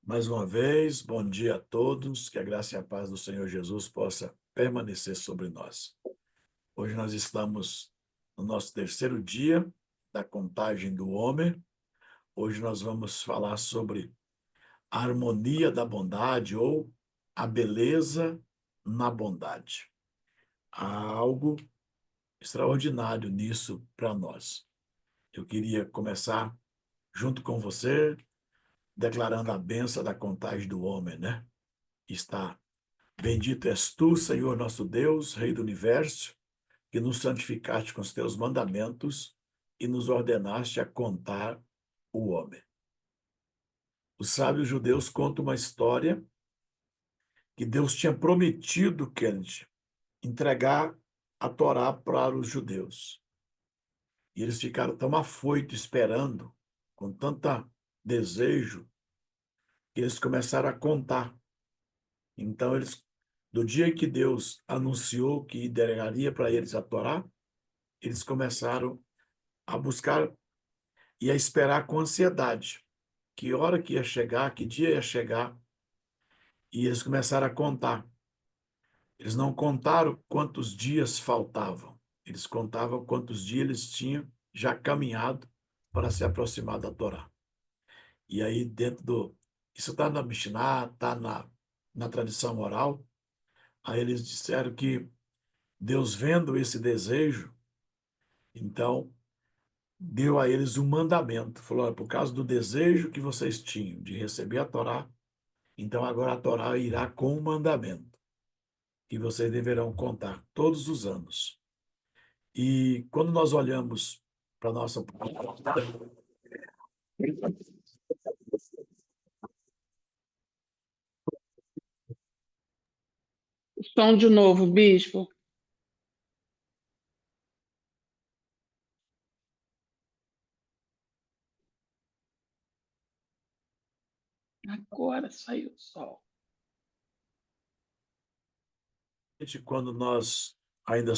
Mais uma vez, bom dia a todos, que a graça e a paz do Senhor Jesus possa permanecer sobre nós. Hoje nós estamos no nosso terceiro dia da contagem do homem. Hoje nós vamos falar sobre a harmonia da bondade ou a beleza na bondade. Há algo extraordinário nisso para nós. Eu queria começar junto com você, declarando a bênção da contagem do homem, né? Está: bendito és tu, Senhor nosso Deus, Rei do universo, que nos santificaste com os teus mandamentos e nos ordenaste a contar o homem. Os sábios judeus contam uma história que Deus tinha prometido que ele entregar a Torá para os judeus. E eles ficaram tão afoitos esperando, com tanto desejo, que eles começaram a contar. Então, do dia em que Deus anunciou que entregaria para eles a Torá, eles começaram a buscar e a esperar com ansiedade que hora que ia chegar, que dia ia chegar, e eles começaram a contar. Eles não contaram quantos dias faltavam, eles contavam quantos dias eles tinham já caminhado para se aproximar da Torá. E aí, isso está na Mishnah, está na tradição oral, aí eles disseram que Deus, vendo esse desejo, então deu a eles um mandamento. Falou: "Olha, por causa do desejo que vocês tinham de receber a Torá, então agora a Torá irá com um mandamento, que vocês deverão contar todos os anos." E quando nós olhamos para a nossa... Som de novo, bispo. Agora saiu o sol. Quando nós ainda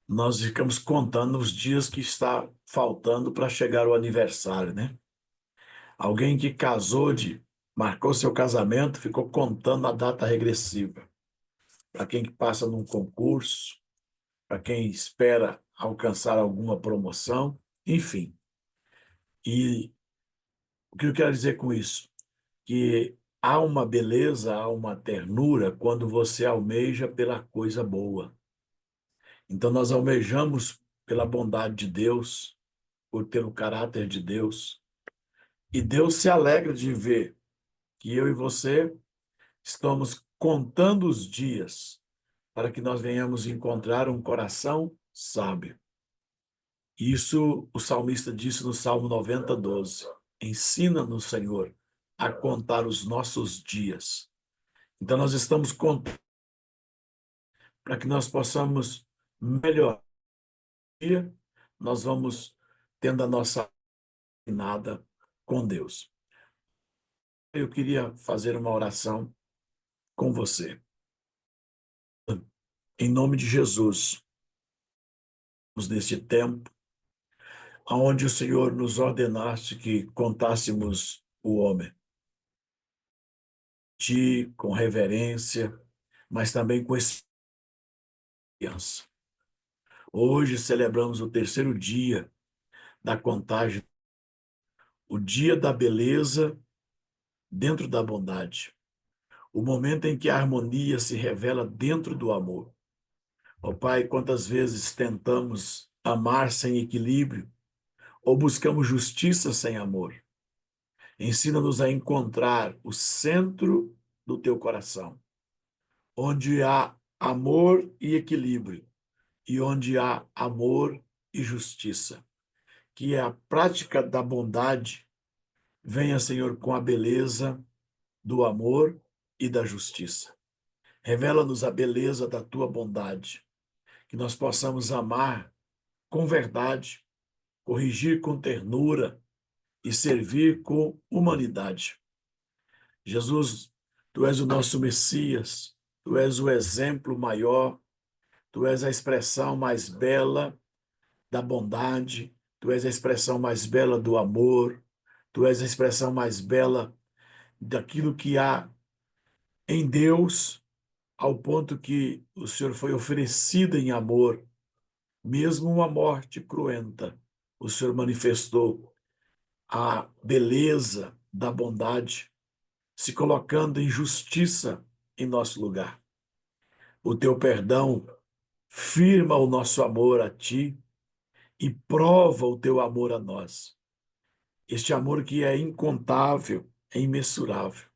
nós ficamos contando os dias que está faltando para chegar o aniversário, né? Alguém que marcou seu casamento, ficou contando a data regressiva. Para quem que passa num concurso, para quem espera alcançar alguma promoção, enfim. E o que eu quero dizer com isso? Que há uma beleza, há uma ternura quando você almeja pela coisa boa. Então nós almejamos pela bondade de Deus, pelo caráter de Deus, e Deus se alegra de ver que eu e você estamos contando os dias para que nós venhamos encontrar um coração sábio. Isso o salmista disse no Salmo 90:12. Ensina-nos, Senhor, a contar os nossos dias. Então nós estamos contando para que nós possamos melhorar. Nós vamos tendo a nossa caminhada com Deus. Eu queria fazer uma oração com você. Em nome de Jesus, neste tempo, onde o Senhor nos ordenaste que contássemos o homem, com reverência, mas também com esperança. Hoje celebramos o terceiro dia da contagem, o dia da beleza dentro da bondade, o momento em que a harmonia se revela dentro do amor. Ó Pai, quantas vezes tentamos amar sem equilíbrio ou buscamos justiça sem amor? Ensina-nos a encontrar o centro do teu coração, onde há amor e equilíbrio, e onde há amor e justiça. Que a prática da bondade venha, Senhor, com a beleza do amor e da justiça. Revela-nos a beleza da tua bondade, que nós possamos amar com verdade, corrigir com ternura e servir com humanidade. Jesus, tu és o nosso Messias, tu és o exemplo maior, tu és a expressão mais bela da bondade, tu és a expressão mais bela do amor, Tu és a expressão mais bela daquilo que há em Deus, ao ponto que o Senhor foi oferecido em amor, mesmo uma morte cruenta. O Senhor manifestou a beleza da bondade, se colocando em justiça em nosso lugar. O teu perdão firma o nosso amor a ti e prova o teu amor a nós. Este amor que é incontável, é imensurável.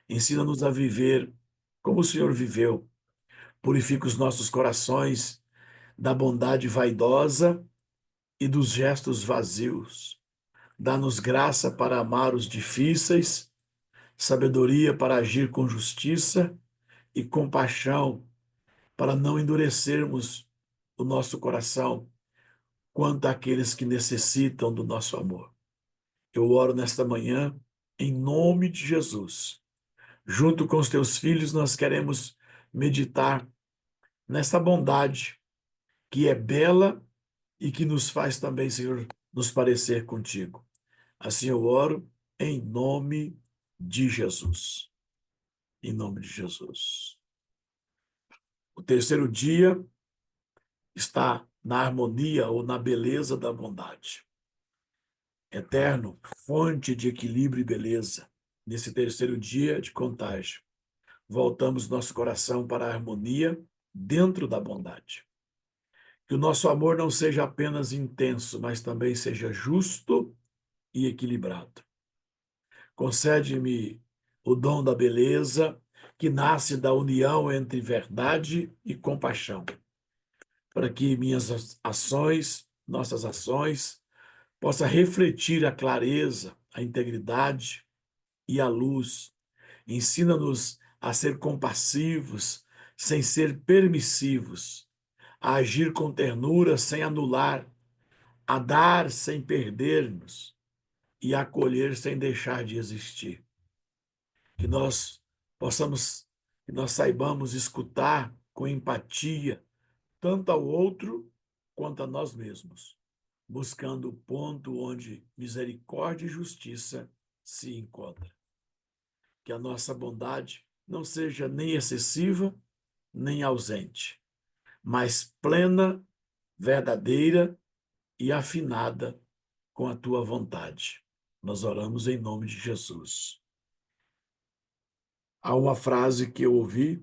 Ensina-nos a viver como o Senhor viveu. Purifica os nossos corações da bondade vaidosa e dos gestos vazios. Dá-nos graça para amar os difíceis, sabedoria para agir com justiça e compaixão para não endurecermos o nosso coração quanto àqueles que necessitam do nosso amor. Eu oro nesta manhã em nome de Jesus. Junto com os teus filhos, nós queremos meditar nessa bondade que é bela e que nos faz também, Senhor, nos parecer contigo. Assim eu oro em nome de Jesus. Em nome de Jesus. O terceiro dia está na harmonia ou na beleza da bondade. Eterno, fonte de equilíbrio e beleza. Nesse terceiro dia de contágio, voltamos nosso coração para a harmonia dentro da bondade. Que o nosso amor não seja apenas intenso, mas também seja justo e equilibrado. Concede-me o dom da beleza que nasce da união entre verdade e compaixão, para que minhas ações, nossas ações, possa refletir a clareza, a integridade e a luz. Ensina-nos a ser compassivos, sem ser permissivos, a agir com ternura, sem anular, a dar sem perder-nos e a acolher sem deixar de existir. Que nós possamos, que nós saibamos escutar com empatia, tanto ao outro quanto a nós mesmos, buscando o ponto onde misericórdia e justiça se encontram. Que a nossa bondade não seja nem excessiva, nem ausente, mas plena, verdadeira e afinada com a tua vontade. Nós oramos em nome de Jesus. Há uma frase que eu ouvi,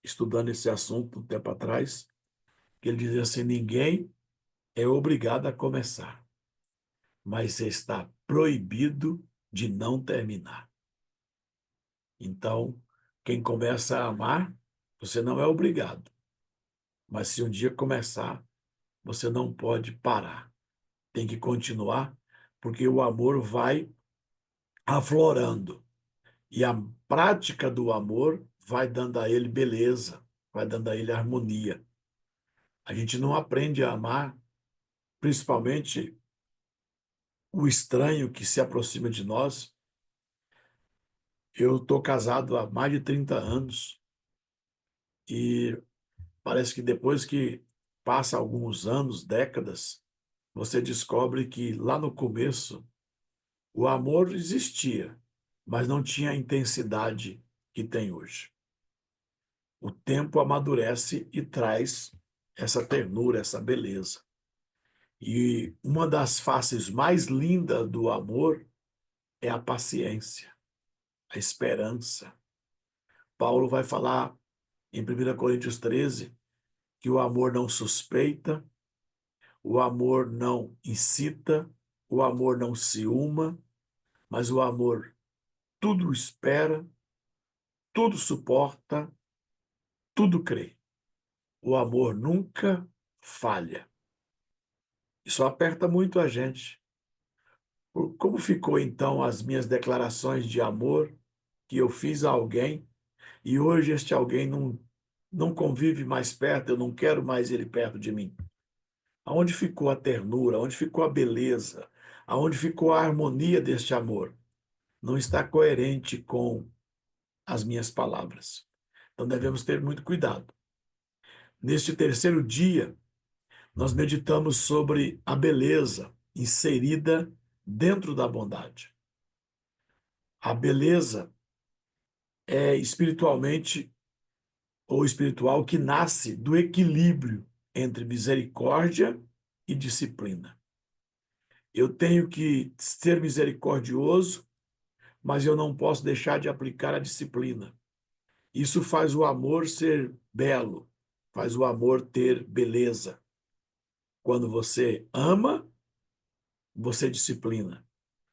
estudando esse assunto um tempo atrás, que ele dizia assim: ninguém é obrigado a começar, mas está proibido de não terminar. Então, quem começa a amar, você não é obrigado. Mas se um dia começar, você não pode parar. Tem que continuar, porque o amor vai aflorando. E a prática do amor vai dando a ele beleza, vai dando a ele harmonia. A gente não aprende a amar, principalmente o estranho que se aproxima de nós. Eu estou casado há mais de 30 anos e parece que depois que passa alguns anos, décadas, você descobre que lá no começo o amor existia, mas não tinha a intensidade que tem hoje. O tempo amadurece e traz essa ternura, essa beleza. E uma das faces mais lindas do amor é a paciência, a esperança. Paulo vai falar em 1 Coríntios 13 que o amor não suspeita, o amor não incita, o amor não ciúma, mas o amor tudo espera, tudo suporta, tudo crê. O amor nunca falha. Isso aperta muito a gente. Como ficou então as minhas declarações de amor que eu fiz a alguém e hoje este alguém não convive mais perto, eu não quero mais ele perto de mim? Aonde ficou a ternura? Aonde ficou a beleza? Aonde ficou a harmonia deste amor? Não está coerente com as minhas palavras. Então devemos ter muito cuidado. Neste terceiro dia, nós meditamos sobre a beleza inserida dentro da bondade. A beleza é espiritualmente ou espiritual que nasce do equilíbrio entre misericórdia e disciplina. Eu tenho que ser misericordioso, mas eu não posso deixar de aplicar a disciplina. Isso faz o amor ser belo, faz o amor ter beleza. Quando você ama, você disciplina.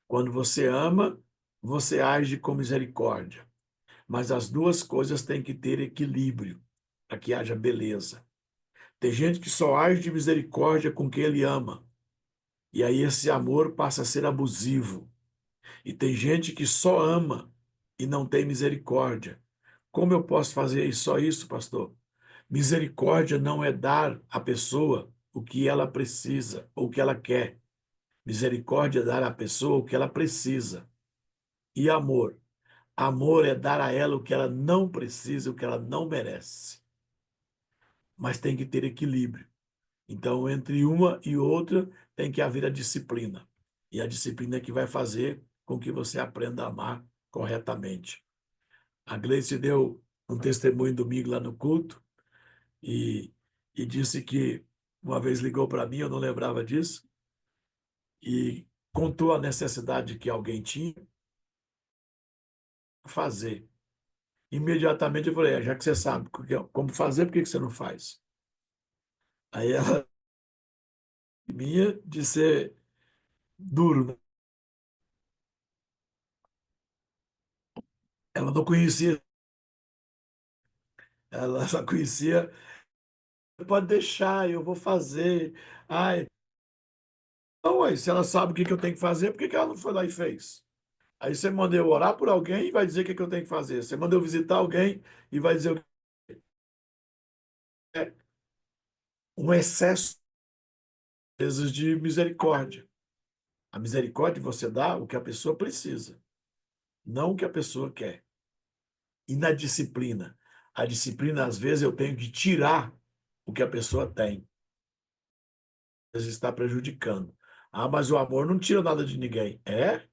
Quando você ama, você age com misericórdia. Mas as duas coisas têm que ter equilíbrio para que haja beleza. Tem gente que só age de misericórdia com quem ele ama. E aí esse amor passa a ser abusivo. E tem gente que só ama e não tem misericórdia. Como eu posso fazer só isso, pastor? Misericórdia não é dar à pessoa o que ela precisa ou o que ela quer. Misericórdia é dar à pessoa o que ela precisa. E amor? Amor é dar a ela o que ela não precisa, o que ela não merece. Mas tem que ter equilíbrio. Então, entre uma e outra, tem que haver a disciplina. E a disciplina é que vai fazer com que você aprenda a amar corretamente. A Gleice deu um testemunho domingo lá no culto e, e disse que uma vez ligou para mim, eu não lembrava disso, e contou a necessidade que alguém tinha de fazer. Imediatamente eu falei, já que você sabe como fazer, por que você não faz? Aí ela minha de ser duro, né? Ela não conhecia, ela só conhecia, pode deixar, eu vou fazer. Ai, não, aí, se ela sabe o que que eu tenho que fazer, por que que ela não foi lá e fez? Aí você manda eu orar por alguém e vai dizer o que que eu tenho que fazer. Você manda eu visitar alguém e vai dizer o que é um excesso, às vezes, de misericórdia. A misericórdia você dá o que a pessoa precisa, não o que a pessoa quer. E na disciplina? A disciplina, às vezes, eu tenho que tirar o que a pessoa tem. Às vezes está prejudicando. Ah, mas o amor não tira nada de ninguém. É?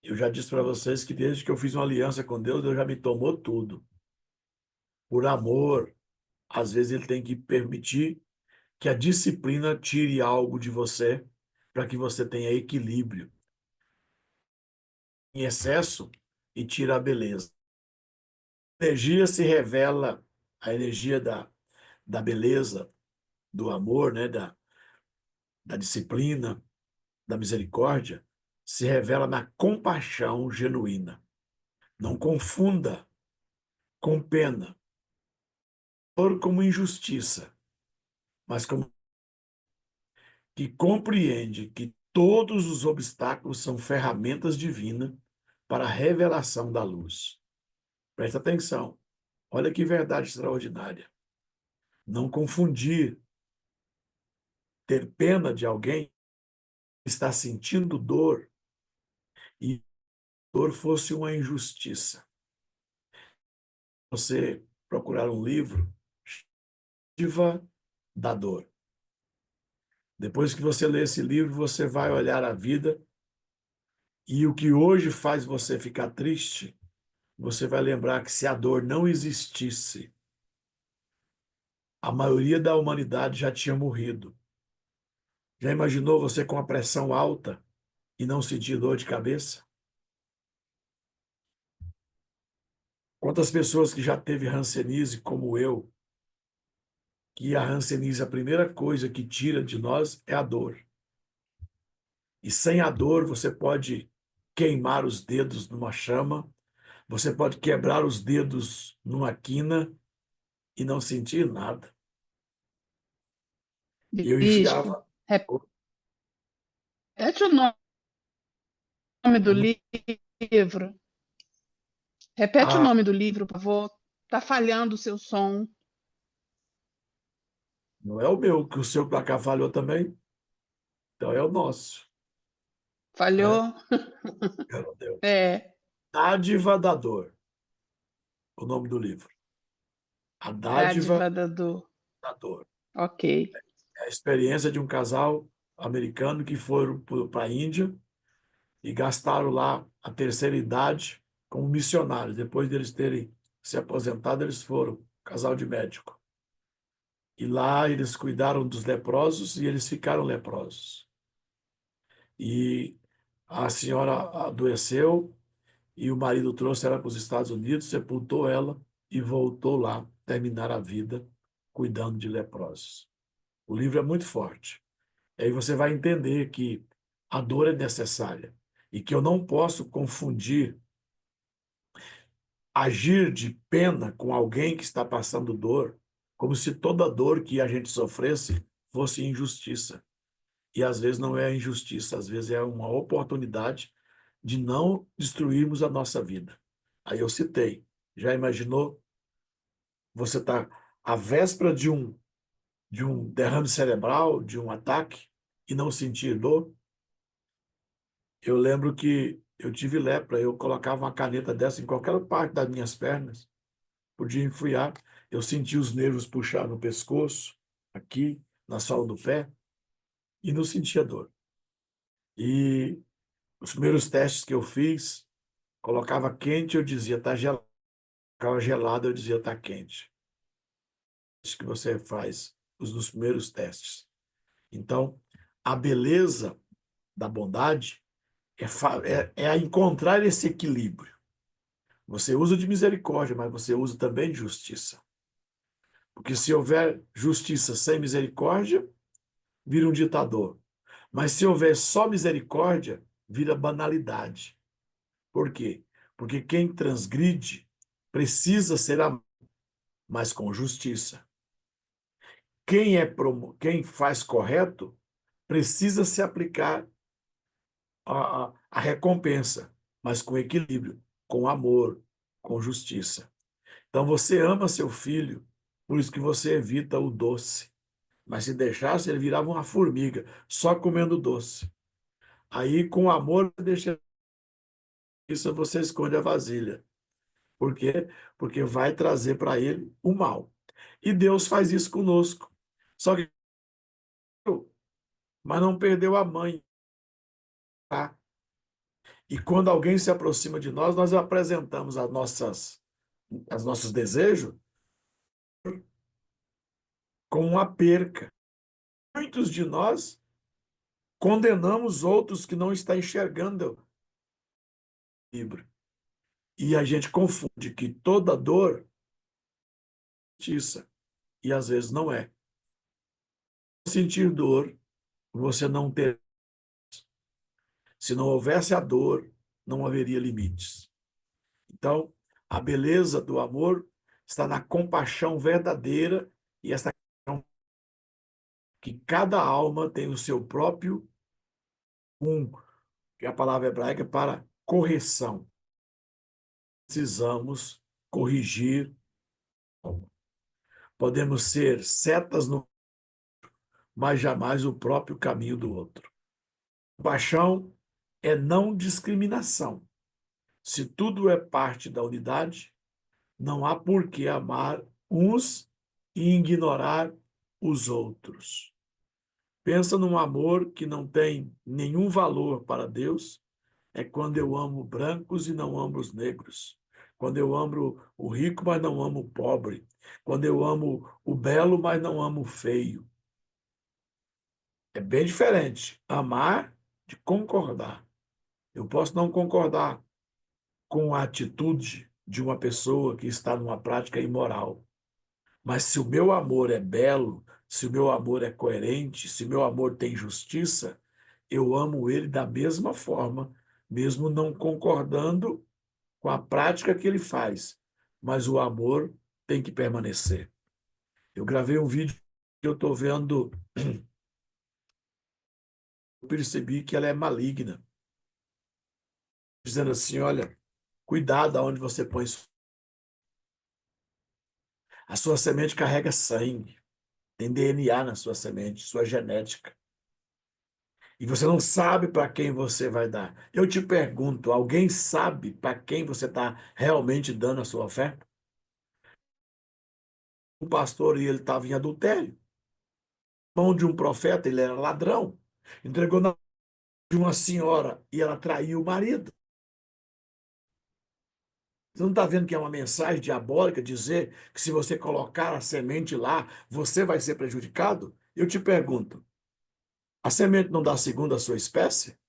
Eu já disse para vocês que desde que eu fiz uma aliança com Deus, Deus já me tomou tudo. Por amor, às vezes ele tem que permitir que a disciplina tire algo de você para que você tenha equilíbrio em excesso e tira a beleza. A energia se revela, a energia da beleza, do amor, né, da disciplina, da misericórdia, se revela na compaixão genuína. Não confunda com pena, or como injustiça, mas como que compreende que todos os obstáculos são ferramentas divinas para a revelação da luz. Presta atenção. Olha que verdade extraordinária. Não confundir ter pena de alguém que está sentindo dor e dor fosse uma injustiça. Você procurar um livro, Diva da Dor. Depois que você lê esse livro, você vai olhar a vida e o que hoje faz você ficar triste, você vai lembrar que se a dor não existisse, a maioria da humanidade já tinha morrido. Já imaginou você com a pressão alta e não sentir dor de cabeça? Quantas pessoas que já teve hanseníase como eu, que a hanseníase, a primeira coisa que tira de nós é a dor. E sem a dor, você pode queimar os dedos numa chama, você pode quebrar os dedos numa quina e não sentir nada. E eu Bispo, enfiava repete o nome do livro. Repete o a... nome do livro, por favor. Está falhando o seu som. Não é o meu, que o seu para cá falhou também. Então é o nosso. Né? Falhou? Meu Deus. É, Dádiva da Dor, o nome do livro. A Dádiva Dádiva da Dor. da Dor. Ok. É a experiência de um casal americano que foram para a Índia e gastaram lá a terceira idade como missionários. Depois deles terem se aposentado, eles foram, casal de médico. E lá eles cuidaram dos leprosos e eles ficaram leprosos. E a senhora adoeceu e o marido trouxe ela para os Estados Unidos, sepultou ela e voltou lá terminar a vida cuidando de leprosos. O livro é muito forte. Aí você vai entender que a dor é necessária e que eu não posso confundir agir de pena com alguém que está passando dor, como se toda dor que a gente sofresse fosse injustiça. E às vezes não é injustiça, às vezes é uma oportunidade de não destruirmos a nossa vida. Aí eu citei, já imaginou você está à véspera de um derrame cerebral, de um ataque, e não sentir dor? Eu lembro que eu tive lepra, eu colocava uma caneta dessa em qualquer parte das minhas pernas, podia enfiar, eu sentia os nervos puxar no pescoço, aqui, na sola do pé, e não sentia dor. E os primeiros testes que eu fiz, colocava quente, eu dizia, está gelado. Colocava gelado, eu dizia, está quente. Isso que você faz nos primeiros testes. Então, a beleza da bondade é a encontrar esse equilíbrio. Você usa de misericórdia, mas você usa também de justiça. Porque se houver justiça sem misericórdia, vira um ditador. Mas se houver só misericórdia, vira banalidade. Por quê? Porque quem transgride precisa ser amado, mas com justiça. Quem faz correto precisa se aplicar a recompensa, mas com equilíbrio, com amor, com justiça. Então você ama seu filho, por isso que você evita o doce. Mas se deixasse, ele virava uma formiga, só comendo doce. Aí, com amor, deixa isso, você esconde a vasilha. Por quê? Porque vai trazer para ele o mal. E Deus faz isso conosco. Só que, mas não perdeu a mãe, tá? E quando alguém se aproxima de nós, nós apresentamos os nossos desejos como uma perca. Muitos de nós condenamos outros que não estão enxergando o livro. E a gente confunde que toda dor é justiça, e às vezes não é. Sentir dor, você não ter. Se não houvesse a dor, não haveria limites. Então, a beleza do amor está na compaixão verdadeira e essa que cada alma tem o seu próprio que é a palavra hebraica para correção. Precisamos corrigir. Podemos ser setas no, mas jamais o próprio caminho do outro. Compaixão é não discriminação. Se tudo é parte da unidade, não há por que amar uns e ignorar os outros. Pensa num amor que não tem nenhum valor para Deus, é quando eu amo brancos e não amo os negros. Quando eu amo o rico, mas não amo o pobre. Quando eu amo o belo, mas não amo o feio. É bem diferente. Amar de concordar. Eu posso não concordar com a atitude de uma pessoa que está numa prática imoral. Mas se o meu amor é belo, se o meu amor é coerente, se o meu amor tem justiça, eu amo ele da mesma forma, mesmo não concordando com a prática que ele faz. Mas o amor tem que permanecer. Eu gravei um vídeo que eu estou vendo, eu percebi que ela é maligna, dizendo assim: olha, cuidado aonde você põe isso. A sua semente carrega sangue, tem DNA na sua semente, sua genética. E você não sabe para quem você vai dar. Eu te pergunto, alguém sabe para quem você está realmente dando a sua oferta? O pastor, e ele estava em adultério. Mão de um profeta, ele era ladrão. Entregou na de uma senhora e ela traiu o marido. Você não está vendo que é uma mensagem diabólica dizer que se você colocar a semente lá, você vai ser prejudicado? Eu te pergunto, a semente não dá segundo a sua espécie?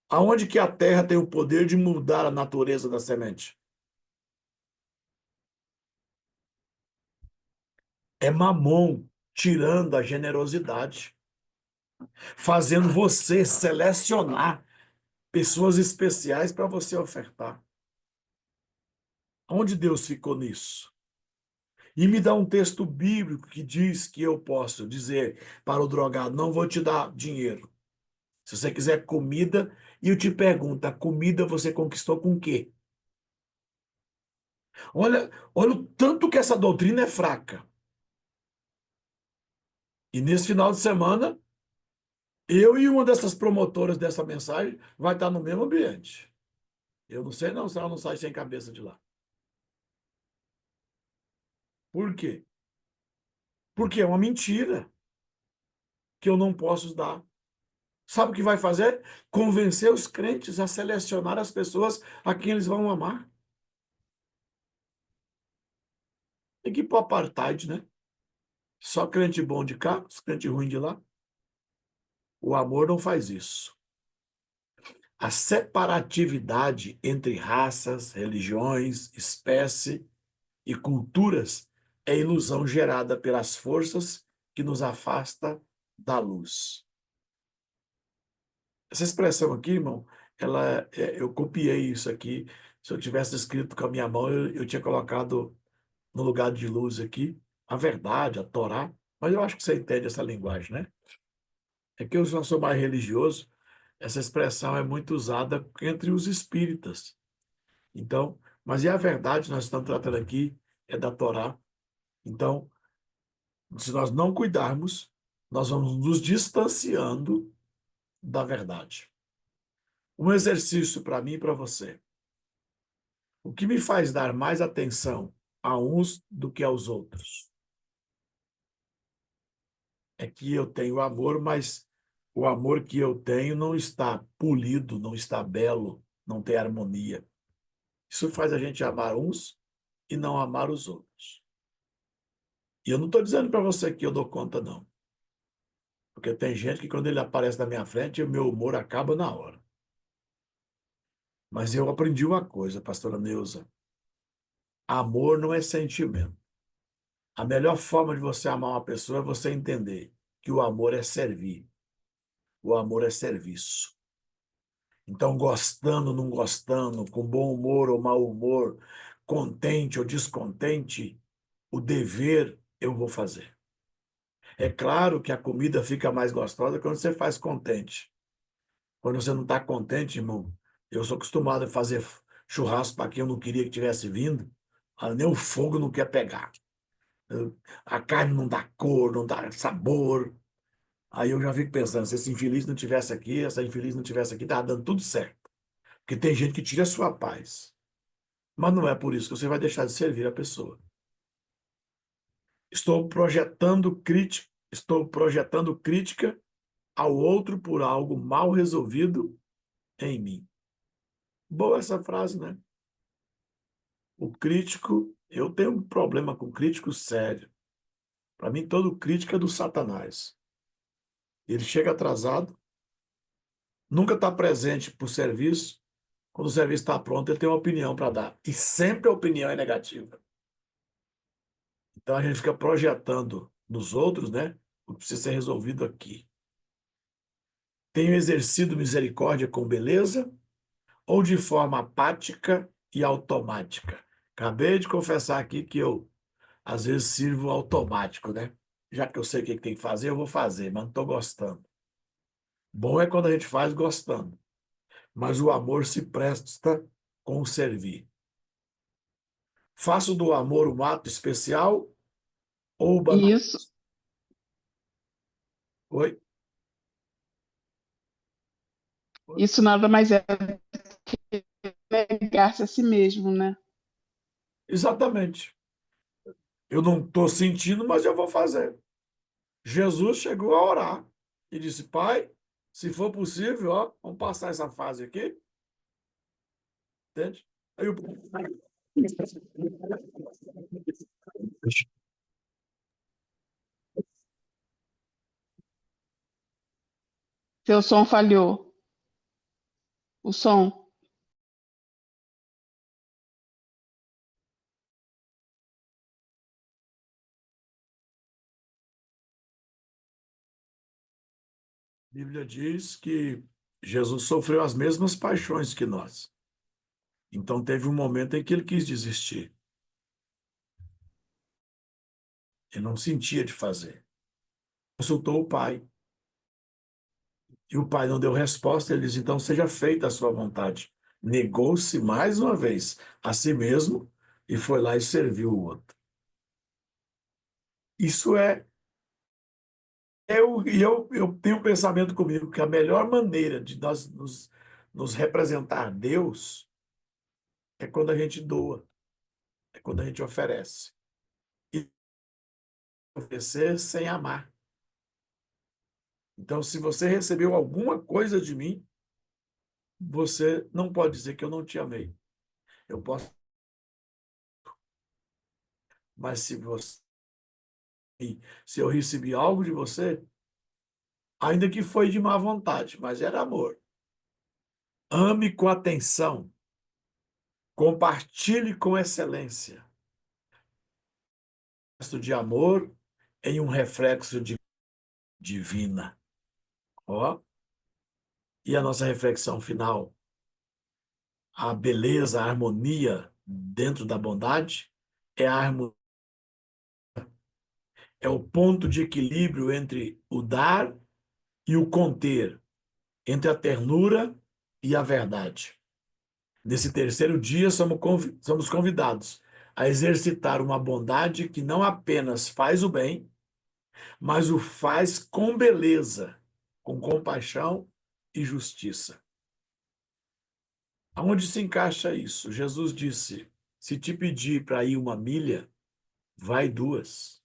Aonde que a terra tem o poder de mudar a natureza da semente? É Mamon tirando a generosidade, fazendo você selecionar pessoas especiais para você ofertar. Onde Deus ficou nisso? E me dá um texto bíblico que diz que eu posso dizer para o drogado: não vou te dar dinheiro. Se você quiser comida, e eu te pergunto: a comida você conquistou com o quê? Olha o tanto que essa doutrina é fraca. E nesse final de semana, eu e uma dessas promotoras dessa mensagem vai estar no mesmo ambiente. Eu não sei não se ela não sai sem cabeça de lá. Por quê? Porque é uma mentira que eu não posso dar. Sabe o que vai fazer? Convencer os crentes a selecionar as pessoas a quem eles vão amar. Tem que ir para o apartheid, né? Só crente bom de cá, os crente ruim de lá. O amor não faz isso. A separatividade entre raças, religiões, espécie e culturas é ilusão gerada pelas forças que nos afasta da luz. Essa expressão aqui, irmão, eu copiei isso aqui. Se eu tivesse escrito com a minha mão, eu tinha colocado no lugar de luz aqui a verdade, a Torá. Mas eu acho que você entende essa linguagem, né? É que eu já sou mais religioso. Essa expressão é muito usada entre os espíritas. Então, mas e a verdade nós estamos tratando aqui é da Torá. Então, se nós não cuidarmos, nós vamos nos distanciando da verdade. Um exercício para mim e para você. O que me faz dar mais atenção a uns do que aos outros? É que eu tenho amor, mas o amor que eu tenho não está polido, não está belo, não tem harmonia. Isso faz a gente amar uns e não amar os outros. E eu não estou dizendo para você que eu dou conta, não. Porque tem gente que quando ele aparece na minha frente, o meu humor acaba na hora. Mas eu aprendi uma coisa, pastora Neuza. Amor não é sentimento. A melhor forma de você amar uma pessoa é você entender que o amor é servir. O amor é serviço. Então, gostando, não gostando, com bom humor ou mau humor, contente ou descontente, o dever eu vou fazer. É claro que a comida fica mais gostosa quando você faz contente. Quando você não está contente, irmão, eu sou acostumado a fazer churrasco para quem eu não queria que tivesse vindo, nem o fogo não quer pegar. A carne não dá cor, não dá sabor. Aí eu já fico pensando, se esse infeliz não tivesse aqui, essa infeliz não tivesse aqui, estava dando tudo certo. Porque tem gente que tira a sua paz. Mas não é por isso que você vai deixar de servir a pessoa. Estou projetando crítica ao outro por algo mal resolvido em mim. Boa essa frase, né? O crítico, eu tenho um problema com crítico sério. Para mim, todo crítico é do Satanás. Ele chega atrasado, nunca está presente por serviço. Quando o serviço está pronto, ele tem uma opinião para dar. E sempre a opinião é negativa. Então a gente fica projetando nos outros, né? O que precisa ser resolvido aqui. Tenho exercido misericórdia com beleza ou de forma apática e automática? Acabei de confessar aqui que eu, às vezes, sirvo automático, né? Já que eu sei o que tem que fazer, eu vou fazer, mas não estou gostando. Bom é quando a gente faz gostando, mas o amor se presta com o servir. Faço do amor um ato especial ou banal? Isso, Oi? isso nada mais é que negar-se a si mesmo, né? Exatamente. Eu não estou sentindo, mas eu vou fazer. Jesus chegou a orar e disse: Pai, Se for possível, ó, vamos passar essa fase aqui, entende? Aí o... Seu som falhou. O som. A Bíblia diz que Jesus sofreu as mesmas paixões que nós. Então teve um momento em que ele quis desistir. Ele não sentia de fazer. Consultou o Pai. E o Pai não deu resposta. Ele disse, então seja feita a sua vontade. Negou-se mais uma vez a si mesmo e foi lá e serviu o outro. Isso é... Eu tenho um pensamento comigo que a melhor maneira de nós nos representar Deus é quando a gente doa, é quando a gente oferece. E oferecer sem amar. Então, se você recebeu alguma coisa de mim, você não pode dizer que eu não te amei. Eu posso, mas se eu recebi algo de você, ainda que foi de má vontade, mas era amor. Ame com atenção, compartilhe com excelência. Gesto de amor em um reflexo de divina. Ó, e a nossa reflexão final, a beleza, a harmonia dentro da bondade é a harmonia, é o ponto de equilíbrio entre o dar e o conter, entre a ternura e a verdade. Nesse terceiro dia, somos convidados a exercitar uma bondade que não apenas faz o bem, mas o faz com beleza, com compaixão e justiça. Aonde se encaixa isso? Jesus disse, se te pedir para ir 1 milha, vai 2.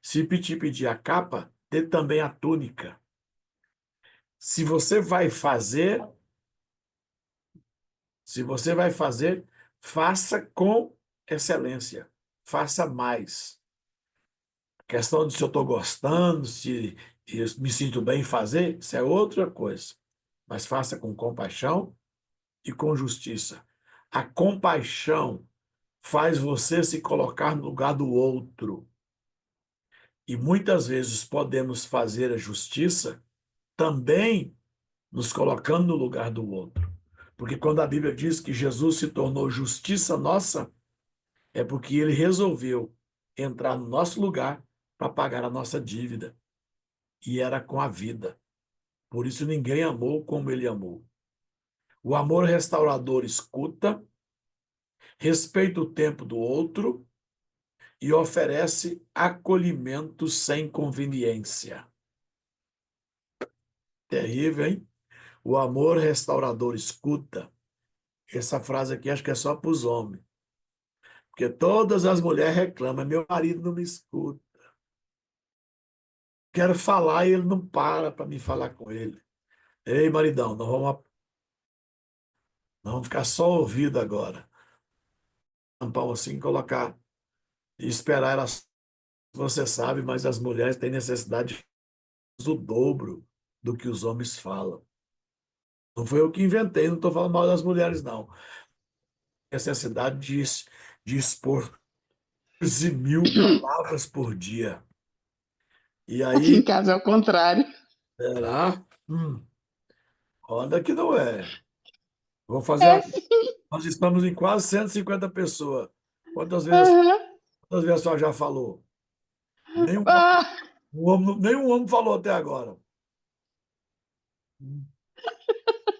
Se te pedir a capa, dê também a túnica. Se você vai fazer, se você vai fazer, faça com excelência. Faça mais. A questão de se eu estou gostando, se eu me sinto bem em fazer, isso é outra coisa. Mas faça com compaixão e com justiça. A compaixão faz você se colocar no lugar do outro. E muitas vezes podemos fazer a justiça também nos colocando no lugar do outro. Porque quando a Bíblia diz que Jesus se tornou justiça nossa, é porque ele resolveu entrar no nosso lugar para pagar a nossa dívida. E era com a vida. Por isso ninguém amou como ele amou. O amor restaurador escuta, respeita o tempo do outro e oferece acolhimento sem conveniência. Terrível, hein? O amor restaurador escuta. Essa frase aqui acho que é só para os homens. Porque todas as mulheres reclamam, meu marido não me escuta. Quero falar e ele não para me falar com ele. Ei, maridão, nós vamos ficar só ouvido agora. Tampão assim, colocar e esperar elas. Você sabe, mas as mulheres têm necessidade do dobro do que os homens falam. Não foi eu que inventei, não estou falando mal das mulheres, não. Necessidade de expor 15.000 palavras por dia. E Aqui em aí, casa é o contrário. será? Olha que não é. Vou fazer É a... sim. Nós estamos em quase 150 pessoas. Aham. Quantas vezes a senhora já falou? Nenhum, Ah, nenhum homem falou até agora.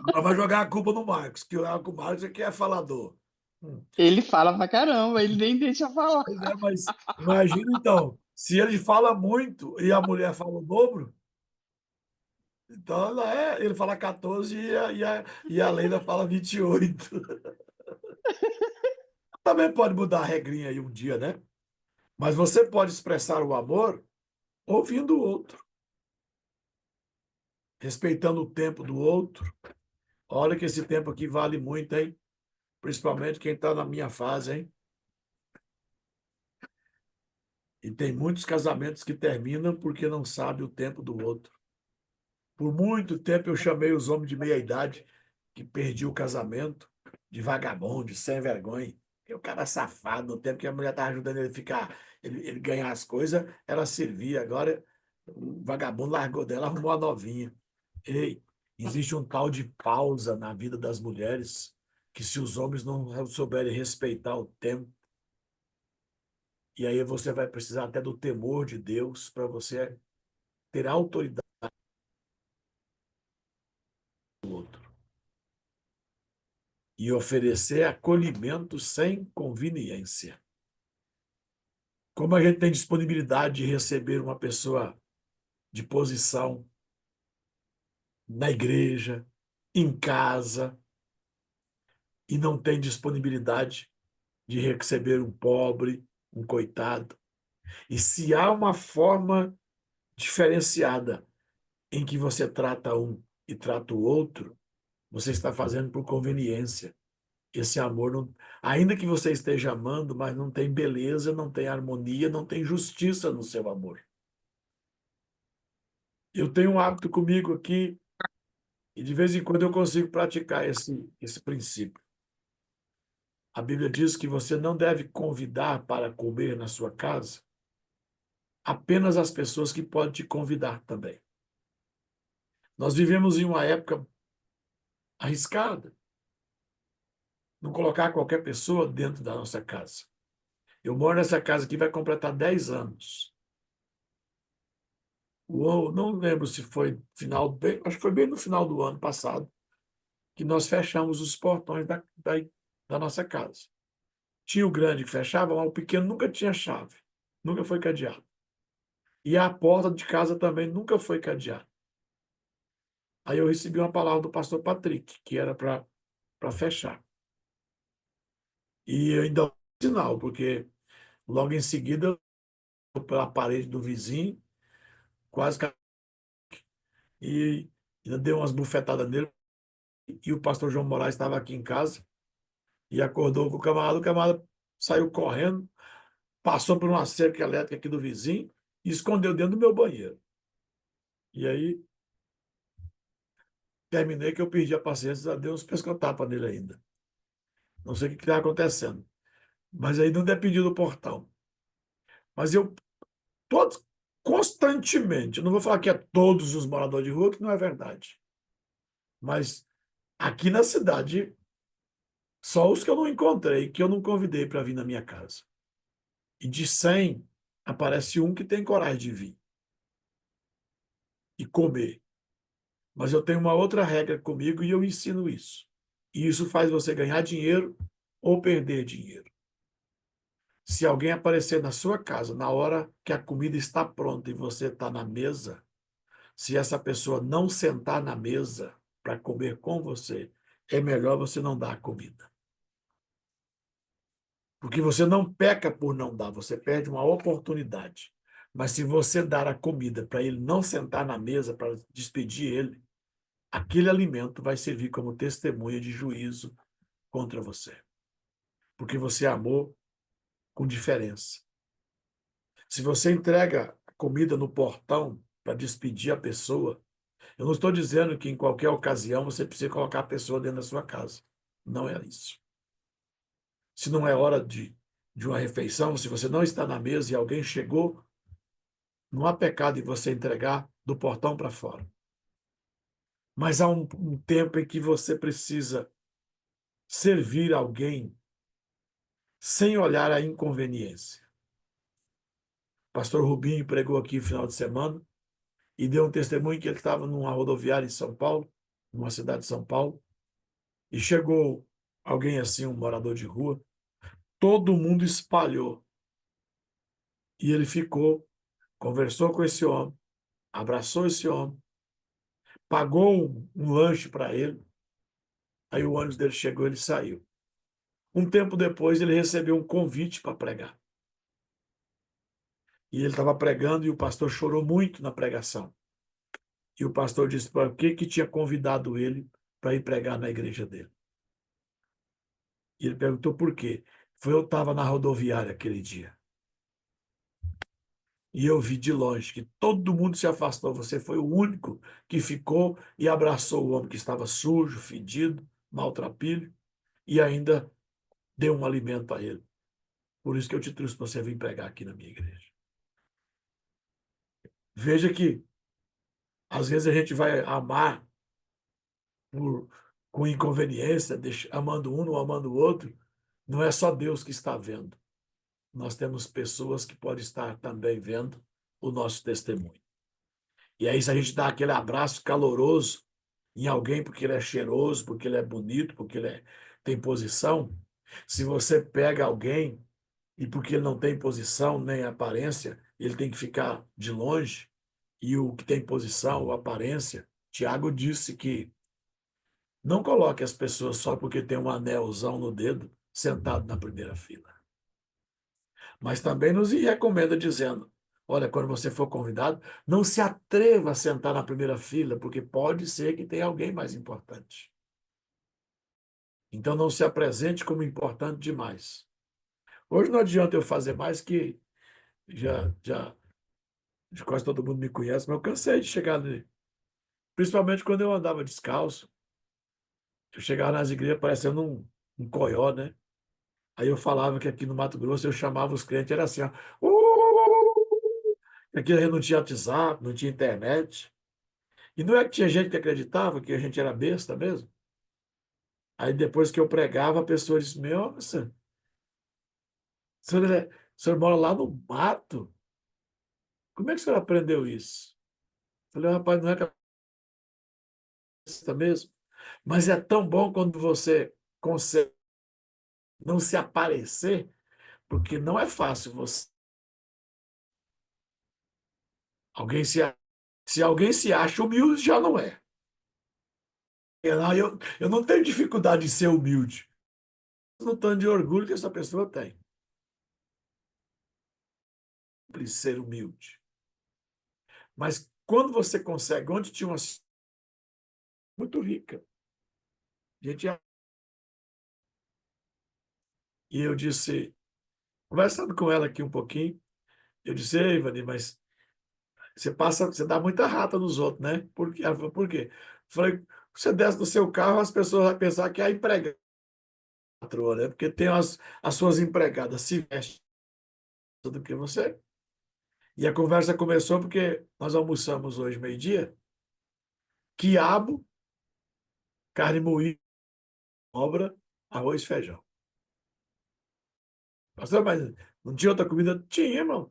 Agora vai jogar a culpa no Marcos, que o Marcos é que é falador. Hum. ele fala pra caramba, ele nem deixa falar. Pois é, mas imagina então, se ele fala muito e a mulher fala o dobro, então ele fala 14 e a Leila fala 28. Também pode mudar a regrinha aí um dia, né? Mas você pode expressar o amor ouvindo o outro. respeitando o tempo do outro. Olha que esse tempo aqui vale muito, hein? Principalmente quem está na minha fase, hein? E tem muitos casamentos que terminam porque não sabe o tempo do outro. Por muito tempo eu chamei os homens de meia idade que perdi o casamento de vagabundo, de sem vergonha. E o cara safado, no tempo que a mulher estava ajudando ele a ficar, ele ganhar as coisas, ela servia. Agora o vagabundo largou dela, arrumou a novinha. Ei, existe um tal de pausa na vida das mulheres que se os homens não souberem respeitar o tempo, e aí você vai precisar até do temor de Deus para você ter autoridade do outro e oferecer acolhimento sem conveniência. Como a gente tem disponibilidade de receber uma pessoa de posição na igreja, em casa, e não tem disponibilidade de receber um pobre, um coitado. E se há uma forma diferenciada em que você trata um e trata o outro, você está fazendo por conveniência. Esse amor, não, ainda que você esteja amando, mas não tem beleza, não tem harmonia, não tem justiça no seu amor. Eu tenho um hábito comigo aqui, e de vez em quando eu consigo praticar esse princípio. A Bíblia diz que você não deve convidar para comer na sua casa apenas as pessoas que podem te convidar também. Nós vivemos em uma época arriscada, não colocar qualquer pessoa dentro da nossa casa. Eu moro nessa casa que vai completar 10 anos. Uou, não lembro se foi acho que foi bem no final do ano passado, que nós fechamos os portões da nossa casa. Tinha o grande que fechava, mas o pequeno nunca tinha chave, nunca foi cadeado. E a porta de casa também nunca foi cadeada. Aí eu recebi uma palavra do pastor Patrick, que era para fechar. E eu ainda sinal, porque logo em seguida, pela parede do vizinho, quase e ainda deu umas bufetadas nele. E o pastor João Moraes estava aqui em casa e acordou com o camarada saiu correndo, passou por uma cerca elétrica aqui do vizinho e escondeu dentro do meu banheiro. E aí terminei que eu perdi a paciência, dei uns pescotapas nele ainda. Não sei o que está acontecendo. Mas aí não depende do portão. Mas eu, todos, constantemente, eu não vou falar que é todos os moradores de rua, que não é verdade. Mas aqui na cidade, só os que eu não encontrei, que eu não convidei para vir na minha casa. E de 100, aparece um que tem coragem de vir e comer. Mas eu tenho uma outra regra comigo e eu ensino isso. E isso faz você ganhar dinheiro ou perder dinheiro. Se alguém aparecer na sua casa na hora que a comida está pronta e você está na mesa, se essa pessoa não sentar na mesa para comer com você, é melhor você não dar a comida. Porque você não peca por não dar, você perde uma oportunidade. Mas se você dar a comida para ele não sentar na mesa para despedir ele, aquele alimento vai servir como testemunha de juízo contra você. Porque você amou com diferença. Se você entrega comida no portão para despedir a pessoa, eu não estou dizendo que em qualquer ocasião você precisa colocar a pessoa dentro da sua casa. Não é isso. Se não é hora de uma refeição, se você não está na mesa e alguém chegou, não há pecado em você entregar do portão para fora. Mas há um tempo em que você precisa servir alguém sem olhar a inconveniência. O pastor Rubinho pregou aqui no final de semana e deu um testemunho que ele estava numa rodoviária em São Paulo, numa cidade de São Paulo, e chegou alguém assim, um morador de rua, todo mundo espalhou. E ele ficou, conversou com esse homem, abraçou esse homem, pagou um lanche para ele, aí o ônibus dele chegou, ele saiu. Um tempo depois, ele recebeu um convite para pregar. E ele estava pregando e o pastor chorou muito na pregação. E o pastor disse para que tinha convidado ele para ir pregar na igreja dele. E ele perguntou por quê. Eu estava na rodoviária aquele dia. E eu vi de longe que todo mundo se afastou. Você foi o único que ficou e abraçou o homem que estava sujo, fedido, maltrapilho, e ainda deu um alimento a ele. Por isso que eu te trouxe para você vir pregar aqui na minha igreja. Veja que, às vezes, a gente vai amar por, com inconveniência, amando um, não amando o outro. Não é só Deus que está vendo. Nós temos pessoas que podem estar também vendo o nosso testemunho. E aí, se a gente dá aquele abraço caloroso em alguém porque ele é cheiroso, porque ele é bonito, porque tem posição, se você pega alguém e porque ele não tem posição nem aparência, ele tem que ficar de longe, e o que tem posição ou aparência, Tiago disse que não coloque as pessoas só porque tem um anelzão no dedo sentado na primeira fila. Mas também nos recomenda dizendo: olha, quando você for convidado, não se atreva a sentar na primeira fila, porque pode ser que tenha alguém mais importante. Então não se apresente como importante demais. Hoje não adianta eu fazer mais que já quase todo mundo me conhece, mas eu cansei de chegar ali. Principalmente quando eu andava descalço. Eu chegava nas igrejas parecendo um coió, né? Aí eu falava que aqui no Mato Grosso eu chamava os crentes, era assim, ó. Aqui a gente não tinha WhatsApp, não tinha internet. E não é que tinha gente que acreditava que a gente era besta mesmo. Aí depois que eu pregava, a pessoa disse: Nossa, o senhor mora lá no mato? Como é que o senhor aprendeu isso? Eu falei: rapaz, não é besta mesmo. Mas é tão bom quando você consegue não se aparecer, porque não é fácil você. Alguém se alguém se acha humilde, já não é. Eu não tenho dificuldade em ser humilde. No tanto de orgulho que essa pessoa tem. Por ser humilde. Mas quando você consegue, onde tinha uma muito rica, a gente, e eu disse, conversando com ela aqui um pouquinho, eu disse: ei, Ivani, mas você dá muita rata nos outros, né? Ela falou: por quê? Eu falei: você desce do seu carro, as pessoas vão pensar que é a empregada, patroa, né? Porque tem as suas empregadas se vestem do que você. E a conversa começou porque nós almoçamos hoje meio-dia, quiabo, carne moída, obra, arroz e feijão. Pastor, mas não tinha outra comida? Tinha, irmão.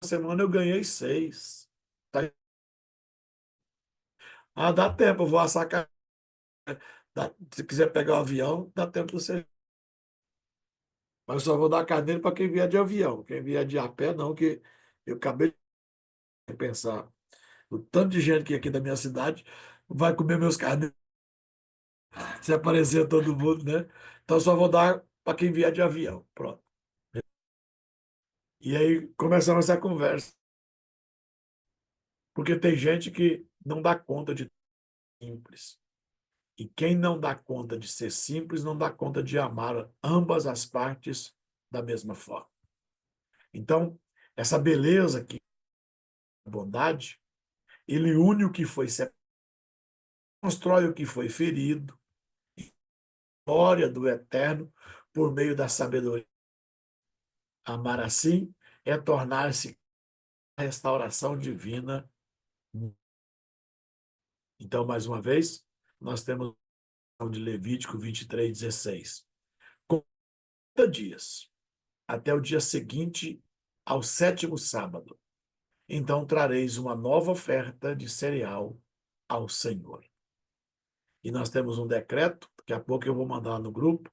Na semana eu ganhei 6. Tá? Ah, dá tempo, eu vou assar carne. Se quiser pegar o avião, dá tempo de você. Mas eu só vou dar carneiro para quem vier de avião. Quem vier de a pé, não, que eu acabei de pensar. O tanto de gente que aqui da minha cidade vai comer meus carneiros se aparecer todo mundo, né? Então eu só vou dar para quem vier de avião. Pronto. E aí começamos essa conversa. Porque tem gente que não dá conta de ser simples. E quem não dá conta de ser simples, não dá conta de amar ambas as partes da mesma forma. Então, essa beleza que é a bondade, ele une o que foi separado, constrói o que foi ferido, glória do eterno por meio da sabedoria. Amar assim é tornar-se a restauração divina. Então, mais uma vez, nós temos de Levítico 23:16. 40 dias, até o dia seguinte ao sétimo sábado. Então trareis uma nova oferta de cereal ao Senhor. E nós temos um decreto, daqui a pouco eu vou mandar no grupo.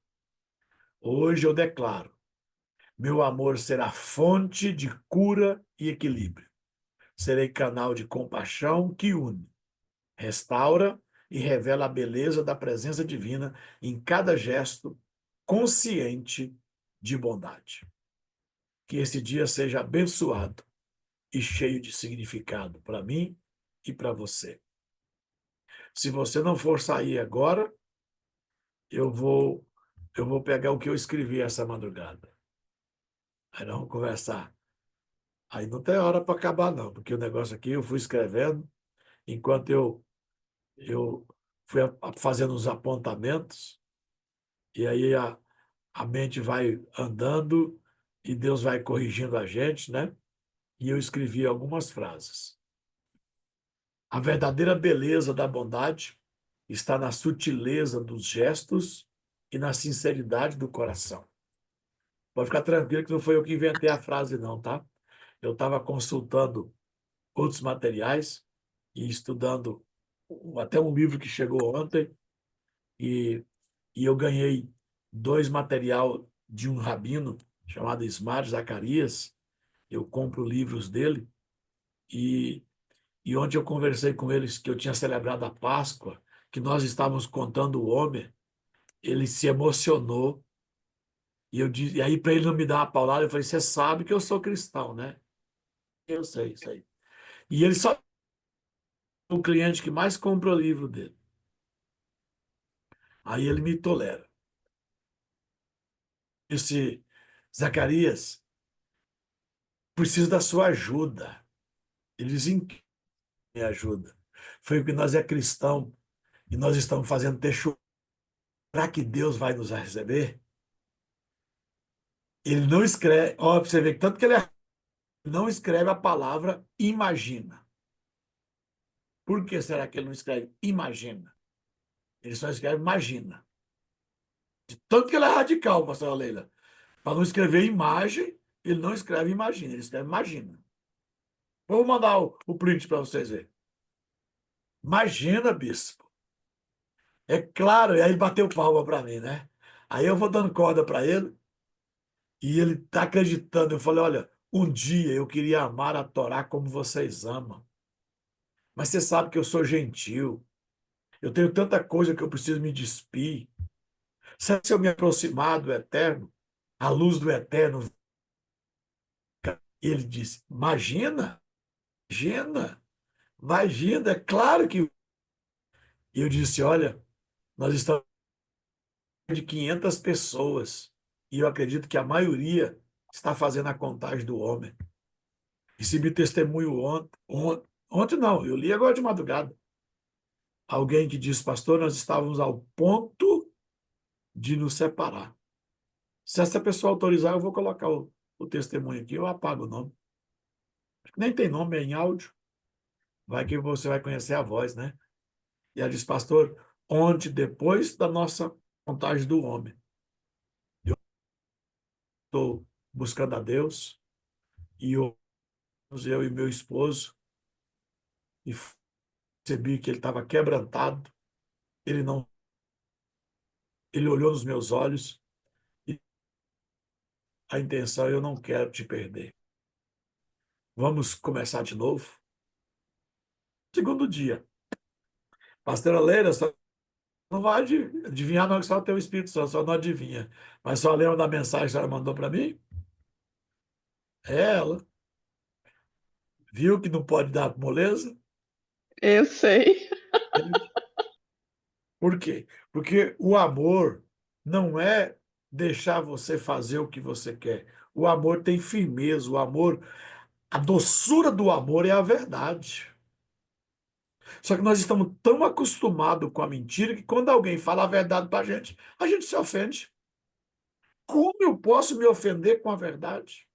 Hoje eu declaro: meu amor será fonte de cura e equilíbrio. Serei canal de compaixão que une, restaura e revela a beleza da presença divina em cada gesto consciente de bondade. Que esse dia seja abençoado e cheio de significado para mim e para você. Se você não for sair agora, eu vou pegar o que eu escrevi essa madrugada. Aí nós vamos conversar. Aí não tem hora para acabar, não, porque o negócio aqui eu fui escrevendo enquanto eu fui fazendo os apontamentos, e aí a mente vai andando e Deus vai corrigindo a gente, né? E eu escrevi algumas frases. A verdadeira beleza da bondade está na sutileza dos gestos e na sinceridade do coração. Pode ficar tranquilo que não foi eu que inventei a frase, não, tá? Eu estava consultando outros materiais e estudando até um livro que chegou ontem, e, e eu ganhei dois material de um rabino chamado Ismar Zacarias. Eu compro livros dele, e, e ontem eu conversei com eles que eu tinha celebrado a Páscoa, que nós estávamos contando o homem. Ele se emocionou, e eu disse, e aí para ele não me dar uma paulada, eu falei: você sabe que eu sou cristão, né? Eu sei, sei. E ele só é o cliente que mais compra o livro dele. Aí ele me tolera. Disse: Zacarias, preciso da sua ajuda. Ele disse: em que me ajuda? Foi porque nós é cristão e nós estamos fazendo texto. Será que Deus vai nos receber? Ele não escreve, ó, você vê que tanto que ele não escreve a palavra imagina. Por que será que ele não escreve imagina? Ele só escreve imagina. De tanto que ele é radical, pastor Leila. Para não escrever imagem, ele não escreve imagina, ele escreve imagina. Vou mandar o print para vocês verem. Imagina, bispo. É claro, e aí ele bateu palma para mim, né? Aí eu vou dando corda para ele, e ele está acreditando. Eu falei: olha, um dia eu queria amar a Torá como vocês amam, mas você sabe que eu sou gentil, eu tenho tanta coisa que eu preciso me despir. Se eu me aproximar do Eterno, a luz do Eterno, ele disse: imagina, imagina, imagina, é claro que. E eu disse: olha, nós estamos de 500 pessoas, e eu acredito que a maioria está fazendo a contagem do homem. Recebi testemunho ontem não, eu li agora de madrugada. Alguém que disse: pastor, nós estávamos ao ponto de nos separar. Se essa pessoa autorizar, eu vou colocar o testemunho aqui, eu apago o nome. Nem tem nome, é em áudio. Vai que você vai conhecer a voz, né? E ela disse: pastor, ontem, depois da nossa contagem do homem, eu estou buscando a Deus, e eu e meu esposo, e percebi que ele estava quebrantado. Ele não, ele olhou nos meus olhos, e a intenção: eu não quero te perder. Vamos começar de novo. Segundo dia. Pastora Leila, só não vai adivinhar, não, que só tem o Espírito Santo, só não adivinha. Mas só lembra da mensagem que ela mandou para mim? É ela. Viu que não pode dar moleza? Eu sei. Por quê? Porque o amor não é deixar você fazer o que você quer. O amor tem firmeza, o amor, a doçura do amor é a verdade. Só que nós estamos tão acostumados com a mentira que quando alguém fala a verdade para a gente se ofende. Como eu posso me ofender com a verdade?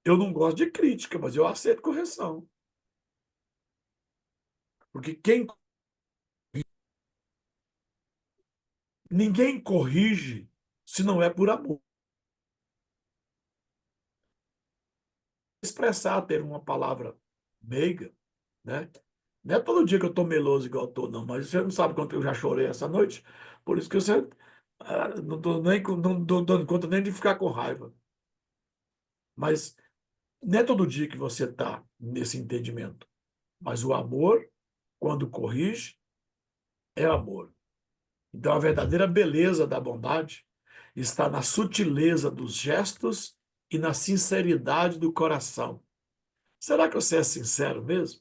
Eu não gosto de crítica, mas eu aceito correção. Porque ninguém corrige se não é por amor. Expressar, ter uma palavra meiga, né? Não é todo dia que eu estou meloso igual eu estou, não, mas você não sabe quanto eu já chorei essa noite, por isso que você não estou nem não tô dando conta nem de ficar com raiva. Mas não é todo dia que você está nesse entendimento. Mas o amor, quando corrige, é amor. Então, a verdadeira beleza da bondade está na sutileza dos gestos e na sinceridade do coração. Será que você é sincero mesmo?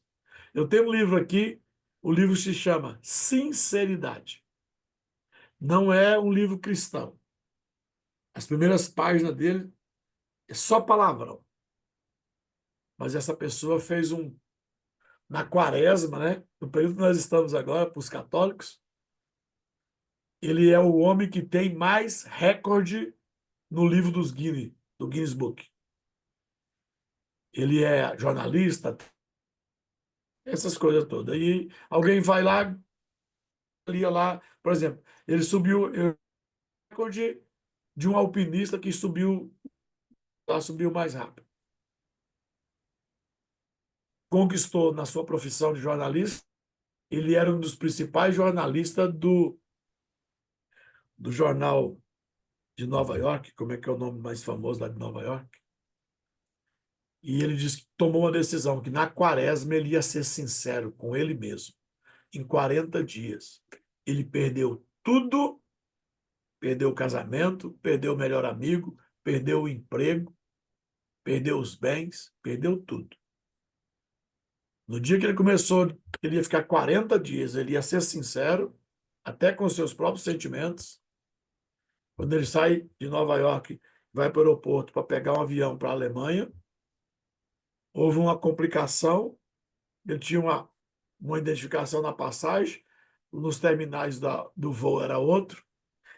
Eu tenho um livro aqui, o livro se chama Sinceridade. Não é um livro cristão. As primeiras páginas dele é só palavrão. Mas essa pessoa fez na quaresma, né? No período que nós estamos agora, para os católicos, ele é o homem que tem mais recorde no livro do Guinness Book. Ele é jornalista, essas coisas todas. E alguém vai lá, lia lá, por exemplo, ele subiu o recorde de um alpinista que subiu mais rápido. Conquistou na sua profissão de jornalista, ele era um dos principais jornalistas do jornal de Nova York, como é que é o nome mais famoso lá de Nova York? E ele disse que tomou uma decisão, que na quaresma ele ia ser sincero com ele mesmo. Em 40 dias, ele perdeu tudo, perdeu o casamento, perdeu o melhor amigo, perdeu o emprego, perdeu os bens, perdeu tudo. No dia que ele começou, ele ia ficar 40 dias, ele ia ser sincero, até com seus próprios sentimentos. Quando ele sai de Nova York, vai para o aeroporto para pegar um avião para a Alemanha, houve uma complicação, ele tinha uma identificação na passagem, nos terminais do voo era outro,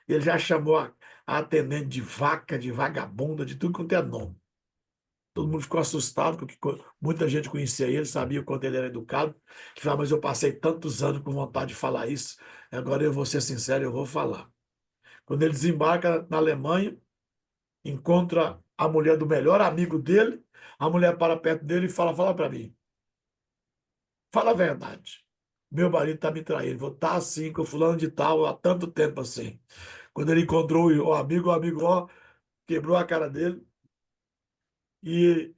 e ele já chamou a atendente de vaca, de vagabunda, de tudo quanto é nome. Todo mundo ficou assustado, porque muita gente conhecia ele, sabia o quanto ele era educado, que falava, mas eu passei tantos anos com vontade de falar isso, agora eu vou ser sincero, eu vou falar. Quando ele desembarca na Alemanha, encontra a mulher do melhor amigo dele, a mulher para perto dele e fala para mim, fala a verdade. Meu marido está me traindo. Vou estar assim com fulano de tal há tanto tempo assim. Quando ele encontrou o amigo ó, quebrou a cara dele e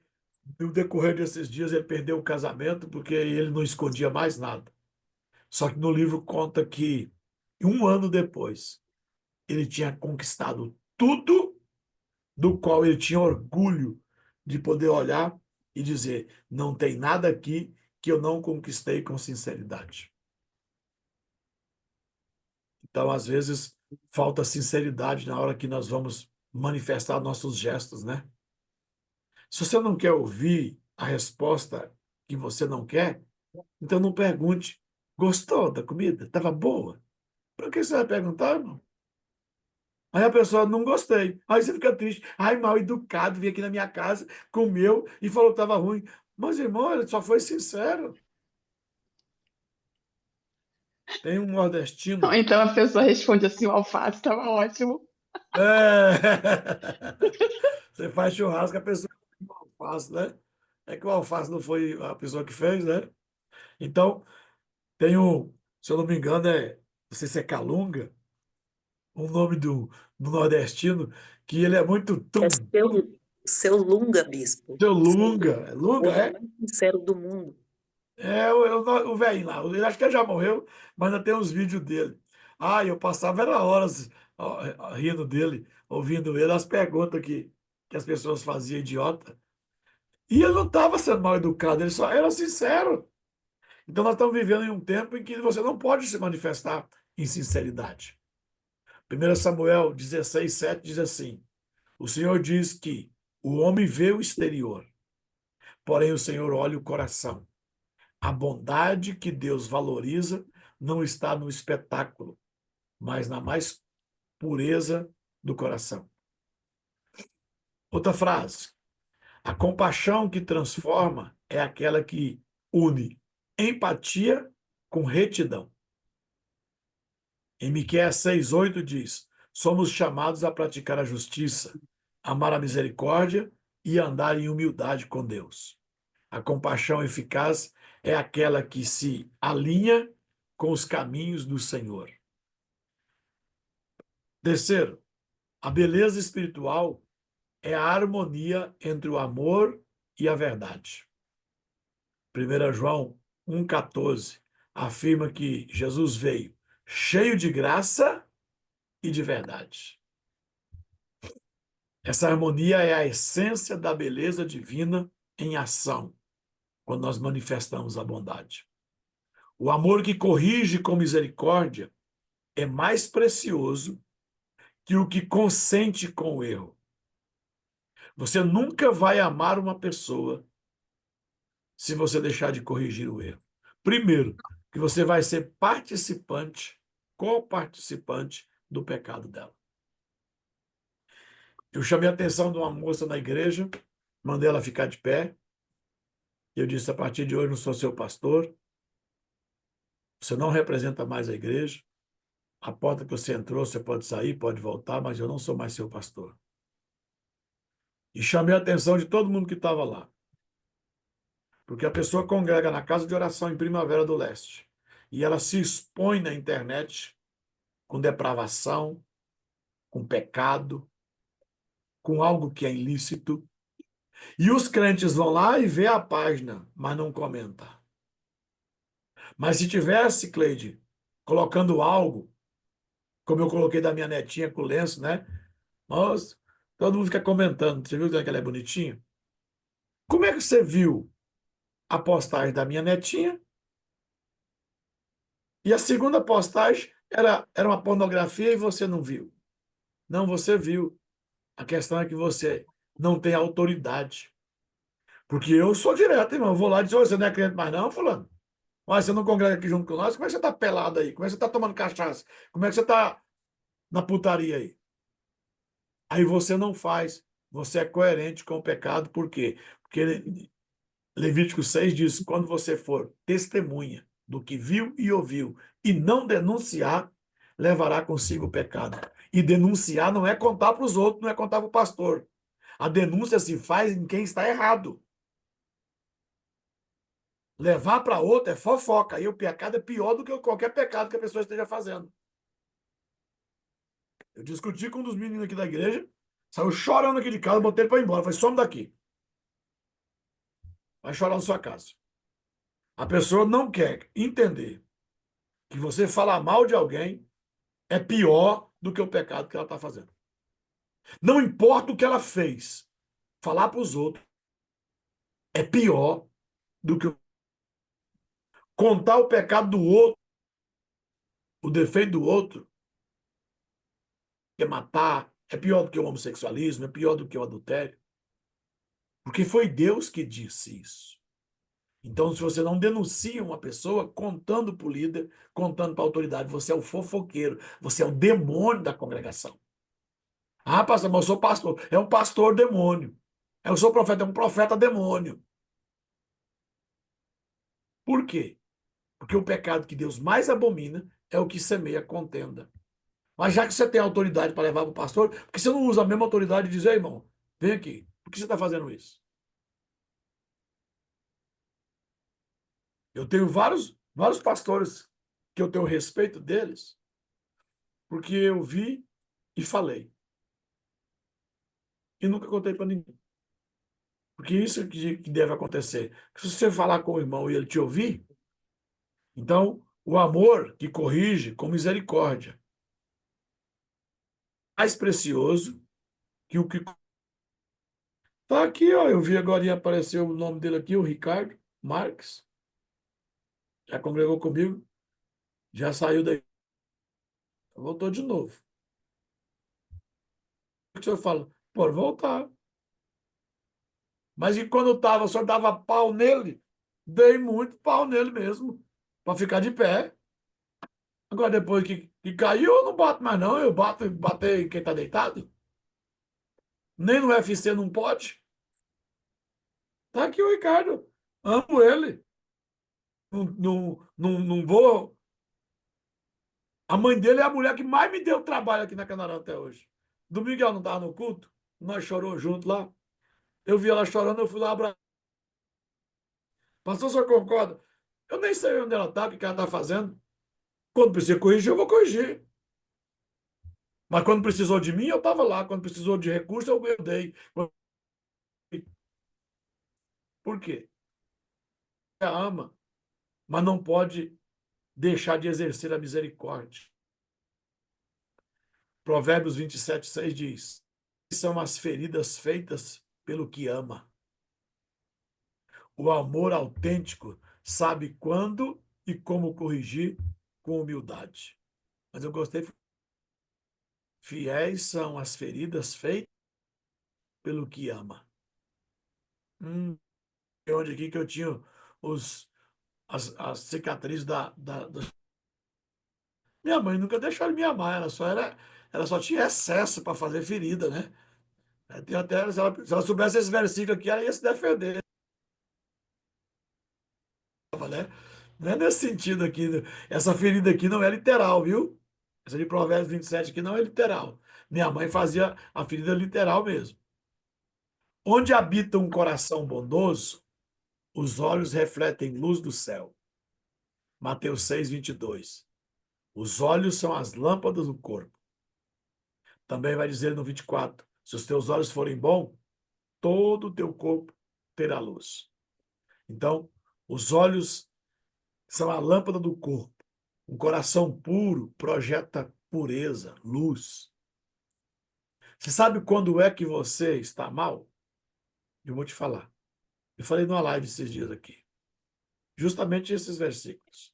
no decorrer desses dias ele perdeu o casamento porque ele não escondia mais nada. Só que no livro conta que um ano depois ele tinha conquistado tudo do qual ele tinha orgulho de poder olhar e dizer: não tem nada aqui que eu não conquistei com sinceridade. Então, às vezes, falta sinceridade na hora que nós vamos manifestar nossos gestos, né? Se você não quer ouvir a resposta que você não quer, então não pergunte. Gostou da comida? Estava boa? Por que você vai perguntar, irmão? Aí a pessoa, não gostei. Aí você fica triste. Ai, mal educado, veio aqui na minha casa, comeu e falou que estava ruim. Mas, irmão, ele só foi sincero. Tem um Ou nordestino. então a pessoa responde assim, o alface estava ótimo. É... Você faz churrasco, a pessoa come alface, né? É que o alface não foi a pessoa que fez, né? Então, tem um, se eu não me engano, não sei se é Calunga, o nome do nordestino, que ele é muito É tum, seu Lunga, bispo. seu Seu Lunga. Lunga. É O Lunga, homem é? mais sincero do mundo. É o velhinho lá. Ele acho que ele já morreu, mas ainda tem uns vídeos dele. Ah, eu passava era horas ó, rindo dele, ouvindo ele, as perguntas que as pessoas faziam idiota. E ele não estava sendo mal educado, ele só era sincero. Então nós estamos vivendo em um tempo em que você não pode se manifestar em sinceridade. 1 Samuel 16:7 diz assim: o Senhor diz que o homem vê o exterior, porém o Senhor olha o coração. A bondade que Deus valoriza não está no espetáculo, mas na mais pureza do coração. Outra frase: a compaixão que transforma é aquela que une empatia com retidão. Em Miqueias 6:8 diz: somos chamados a praticar a justiça, amar a misericórdia e andar em humildade com Deus. A compaixão eficaz é aquela que se alinha com os caminhos do Senhor. Terceiro, a beleza espiritual é a harmonia entre o amor e a verdade. 1 João 1,14 afirma que Jesus veio cheio de graça e de verdade. Essa harmonia é a essência da beleza divina em ação. quando nós manifestamos a bondade. O amor que corrige com misericórdia é mais precioso que o que consente com o erro. Você nunca vai amar uma pessoa se você deixar de corrigir o erro. Primeiro, que você vai ser participante, coparticipante do pecado dela. Eu chamei a atenção de uma moça na igreja, mandei ela ficar de pé, e eu disse, a partir de hoje não sou seu pastor, você não representa mais a igreja, a porta que você entrou, você pode sair, pode voltar, mas eu não sou mais seu pastor. E chamei a atenção de todo mundo que estava lá. Porque a pessoa congrega na casa de oração em Primavera do Leste. E ela se expõe na internet com depravação, com pecado, com algo que é ilícito. E os crentes vão lá e vê a página, mas não comenta. Mas se tivesse, Cleide, colocando algo, como eu coloquei da minha netinha com o lenço, né? Nossa, todo mundo fica comentando. Você viu que ela é bonitinha? Como é que você viu a postagem da minha netinha? E a segunda postagem era uma pornografia e você não viu. Não, você viu. A questão é que você não tem autoridade. Porque eu sou direto, irmão. Eu vou lá e dizer, "Ô, você não é crente mais não, fulano? Mas você não congrega aqui junto com nós? Como é que você tá pelado aí? Como é que você tá tomando cachaça? Como é que você tá na putaria aí?" Aí você não faz. Você é coerente com o pecado. Por quê? Porque Levítico 6 diz, quando você for testemunha do que viu e ouviu e não denunciar, levará consigo o pecado. E denunciar não é contar para os outros, não é contar para o pastor. A denúncia se faz em quem está errado. Levar para outro é fofoca. E o pecado é pior do que qualquer pecado que a pessoa esteja fazendo. Eu discuti com um dos meninos aqui da igreja, saiu chorando aqui de casa, botei ele para ir embora. Falei, some daqui. Vai chorar na sua casa. A pessoa não quer entender que você falar mal de alguém é pior do que o pecado que ela está fazendo. Não importa o que ela fez, falar para os outros é pior do que contar o pecado do outro, o defeito do outro, é matar, é pior do que o homossexualismo, é pior do que o adultério. Porque foi Deus que disse isso. Então, se você não denuncia uma pessoa, contando para o líder, contando para a autoridade, você é o fofoqueiro, você é o demônio da congregação. Ah, pastor, mas eu sou pastor. É um pastor demônio. Eu sou profeta, é um profeta demônio. Por quê? Porque o pecado que Deus mais abomina é o que semeia contenda. Mas já que você tem autoridade para levar para o pastor, por que você não usa a mesma autoridade e diz, ei, irmão, vem aqui, por que você está fazendo isso? Eu tenho vários pastores que eu tenho respeito deles, porque eu vi e falei. E nunca contei para ninguém. Porque isso que deve acontecer. Se você falar com o irmão e ele te ouvir, então o amor que corrige com misericórdia é mais precioso que o que. Tá aqui, ó. Eu vi agora apareceu o nome dele aqui, o Ricardo Marques. Já congregou comigo, já saiu daí. Voltou de novo. O que o senhor fala? Pode voltar. Mas e quando eu estava, o senhor dava pau nele? Dei muito pau nele mesmo, para ficar de pé. Agora, depois que caiu, eu não bato mais, não. Eu bater em quem está deitado. Nem no UFC não pode. Tá aqui o Ricardo. Amo ele. Não vou. A mãe dele é a mulher que mais me deu trabalho aqui na Canarã até hoje. Do Miguel não estava no culto? Nós choramos junto lá. Eu vi ela chorando, eu fui lá abraçar. Pastor, o senhor concorda? Eu nem sei onde ela está, o que ela está fazendo. Quando precisa corrigir, eu vou corrigir. Mas quando precisou de mim, eu estava lá. Quando precisou de recurso, eu dei. Por quê? Ela ama, mas não pode deixar de exercer a misericórdia. Provérbios 27:6 diz: são as feridas feitas pelo que ama. O amor autêntico sabe quando e como corrigir com humildade. Mas eu gostei. Fiéis são as feridas feitas pelo que ama. Onde aqui que eu tinha as cicatrizes Minha mãe nunca deixou ela me amar, ela só tinha excesso para fazer ferida, né? Tem até, se ela soubesse esse versículo aqui, ela ia se defender, né? Não é nesse sentido aqui, né? Essa ferida aqui não é literal, viu? Essa de Provérbios 27 aqui não é literal. Minha mãe fazia a ferida literal mesmo. Onde habita um coração bondoso, os olhos refletem luz do céu. Mateus 6:22. Os olhos são as lâmpadas do corpo. Também vai dizer no 24, se os teus olhos forem bons, todo o teu corpo terá luz. Então, os olhos são a lâmpada do corpo. Um coração puro projeta pureza, luz. Você sabe quando é que você está mal? Eu vou te falar. Eu falei numa live esses dias aqui. Justamente esses versículos.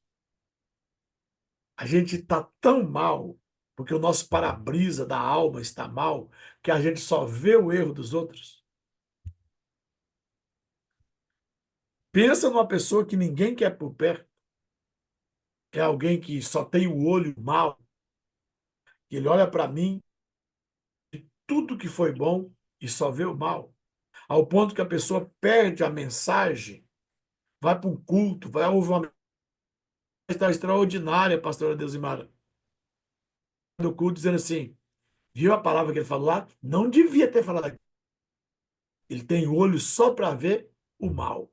A gente está tão mal, porque o nosso para-brisa da alma está mal, que a gente só vê o erro dos outros. Pensa numa pessoa que ninguém quer por perto. É alguém que só tem o olho mal. Ele olha para mim, tudo que foi bom e só vê o mal. Ao ponto que a pessoa perde a mensagem, vai para um culto, vai ouvir uma mensagem extraordinária, pastora Deusimara, no culto, dizendo assim, viu a palavra que ele falou lá? Não devia ter falado. Ele tem olho só para ver o mal.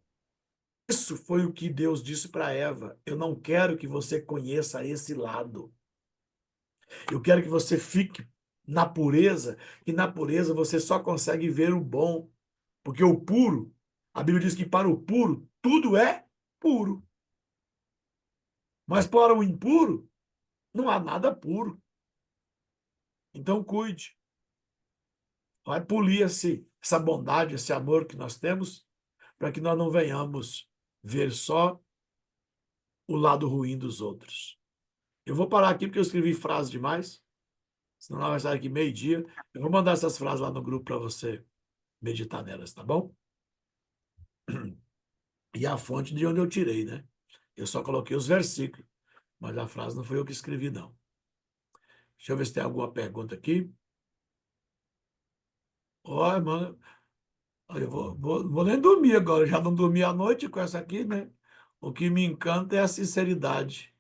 Isso foi o que Deus disse para Eva. Eu não quero que você conheça esse lado. Eu quero que você fique na pureza, e na pureza você só consegue ver o bom. Porque o puro, a Bíblia diz que para o puro, tudo é puro. Mas para o impuro, não há nada puro. Então cuide. Vai polir essa bondade, esse amor que nós temos, para que nós não venhamos ver só o lado ruim dos outros. Eu vou parar aqui porque eu escrevi frase demais, senão nós vamos estar aqui meio-dia. Eu vou mandar essas frases lá no grupo para você meditar nelas, tá bom? E a fonte de onde eu tirei, né? Eu só coloquei os versículos, mas a frase não foi eu que escrevi, não. Deixa eu ver se tem alguma pergunta aqui. Olha, mano, eu vou nem dormir agora, já não dormi à noite com essa aqui, né? O que me encanta é a sinceridade,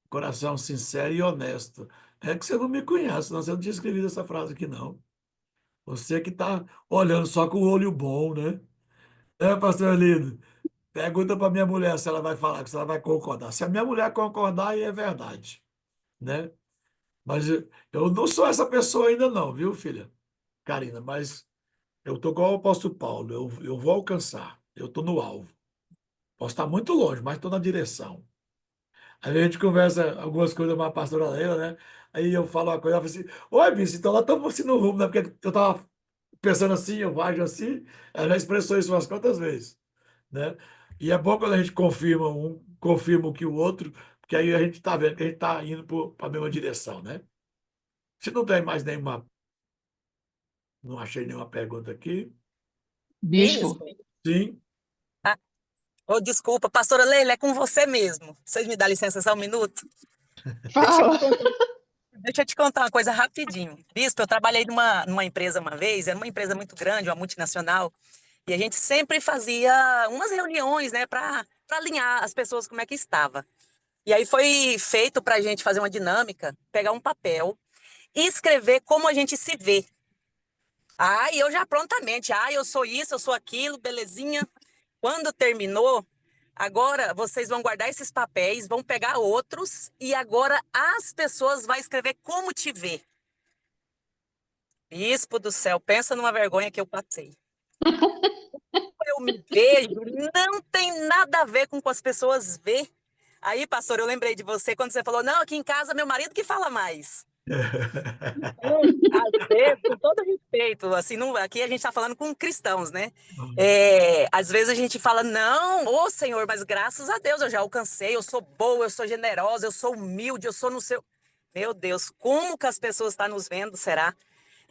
coração sincero e honesto. É que você não me conhece, senão você não tinha escrevido essa frase aqui, não. Você que está olhando só com o olho bom, né? É, pastor Lindo, pergunta para minha mulher se ela vai falar, se ela vai concordar. Se a minha mulher concordar, aí é verdade, né? Mas eu não sou essa pessoa ainda não, viu, filha? Karina, mas eu estou igual o apóstolo Paulo, eu vou alcançar, eu estou no alvo. Posso estar muito longe, mas estou na direção. Aí a gente conversa algumas coisas com a pastora Leila, né? Aí eu falo uma coisa, ela fala assim, oi, Bicho, então lá estamos assim no rumo, né? Porque eu estava pensando assim, eu ajo assim, ela já expressou isso umas quantas vezes, né? E é bom quando a gente confirma o que o outro, porque aí a gente está vendo que a gente está indo para a mesma direção, né? Se não tem mais nenhuma, não achei nenhuma pergunta aqui. Bispo, Bispo. Sim, Ah, oh, desculpa, pastora Leila, é com você mesmo. Vocês me dão licença só um minuto? Deixa eu fala. te contar, deixa eu te contar uma coisa rapidinho. Bispo, eu trabalhei numa empresa uma vez, era uma empresa muito grande, uma multinacional, e a gente sempre fazia umas reuniões, né, para alinhar as pessoas como é que estava. E aí foi feito para a gente fazer uma dinâmica, pegar um papel e escrever como a gente se vê. Ah, e eu já prontamente, eu sou isso, eu sou aquilo, belezinha. Quando terminou, agora vocês vão guardar esses papéis, vão pegar outros e agora as pessoas vão escrever como te vê. Bispo do céu, pensa numa vergonha que eu passei. Eu me vejo, não tem nada a ver com o que as pessoas vê. Aí, pastor, eu lembrei de você quando você falou, não, aqui em casa meu marido que fala mais. Às vezes, com todo respeito, assim, não, aqui a gente está falando com cristãos, né? Às vezes a gente fala, não, ô Senhor, mas graças a Deus eu já alcancei, eu sou boa, eu sou generosa, eu sou humilde, eu sou no seu. Meu Deus, como que as pessoas estão nos vendo, será?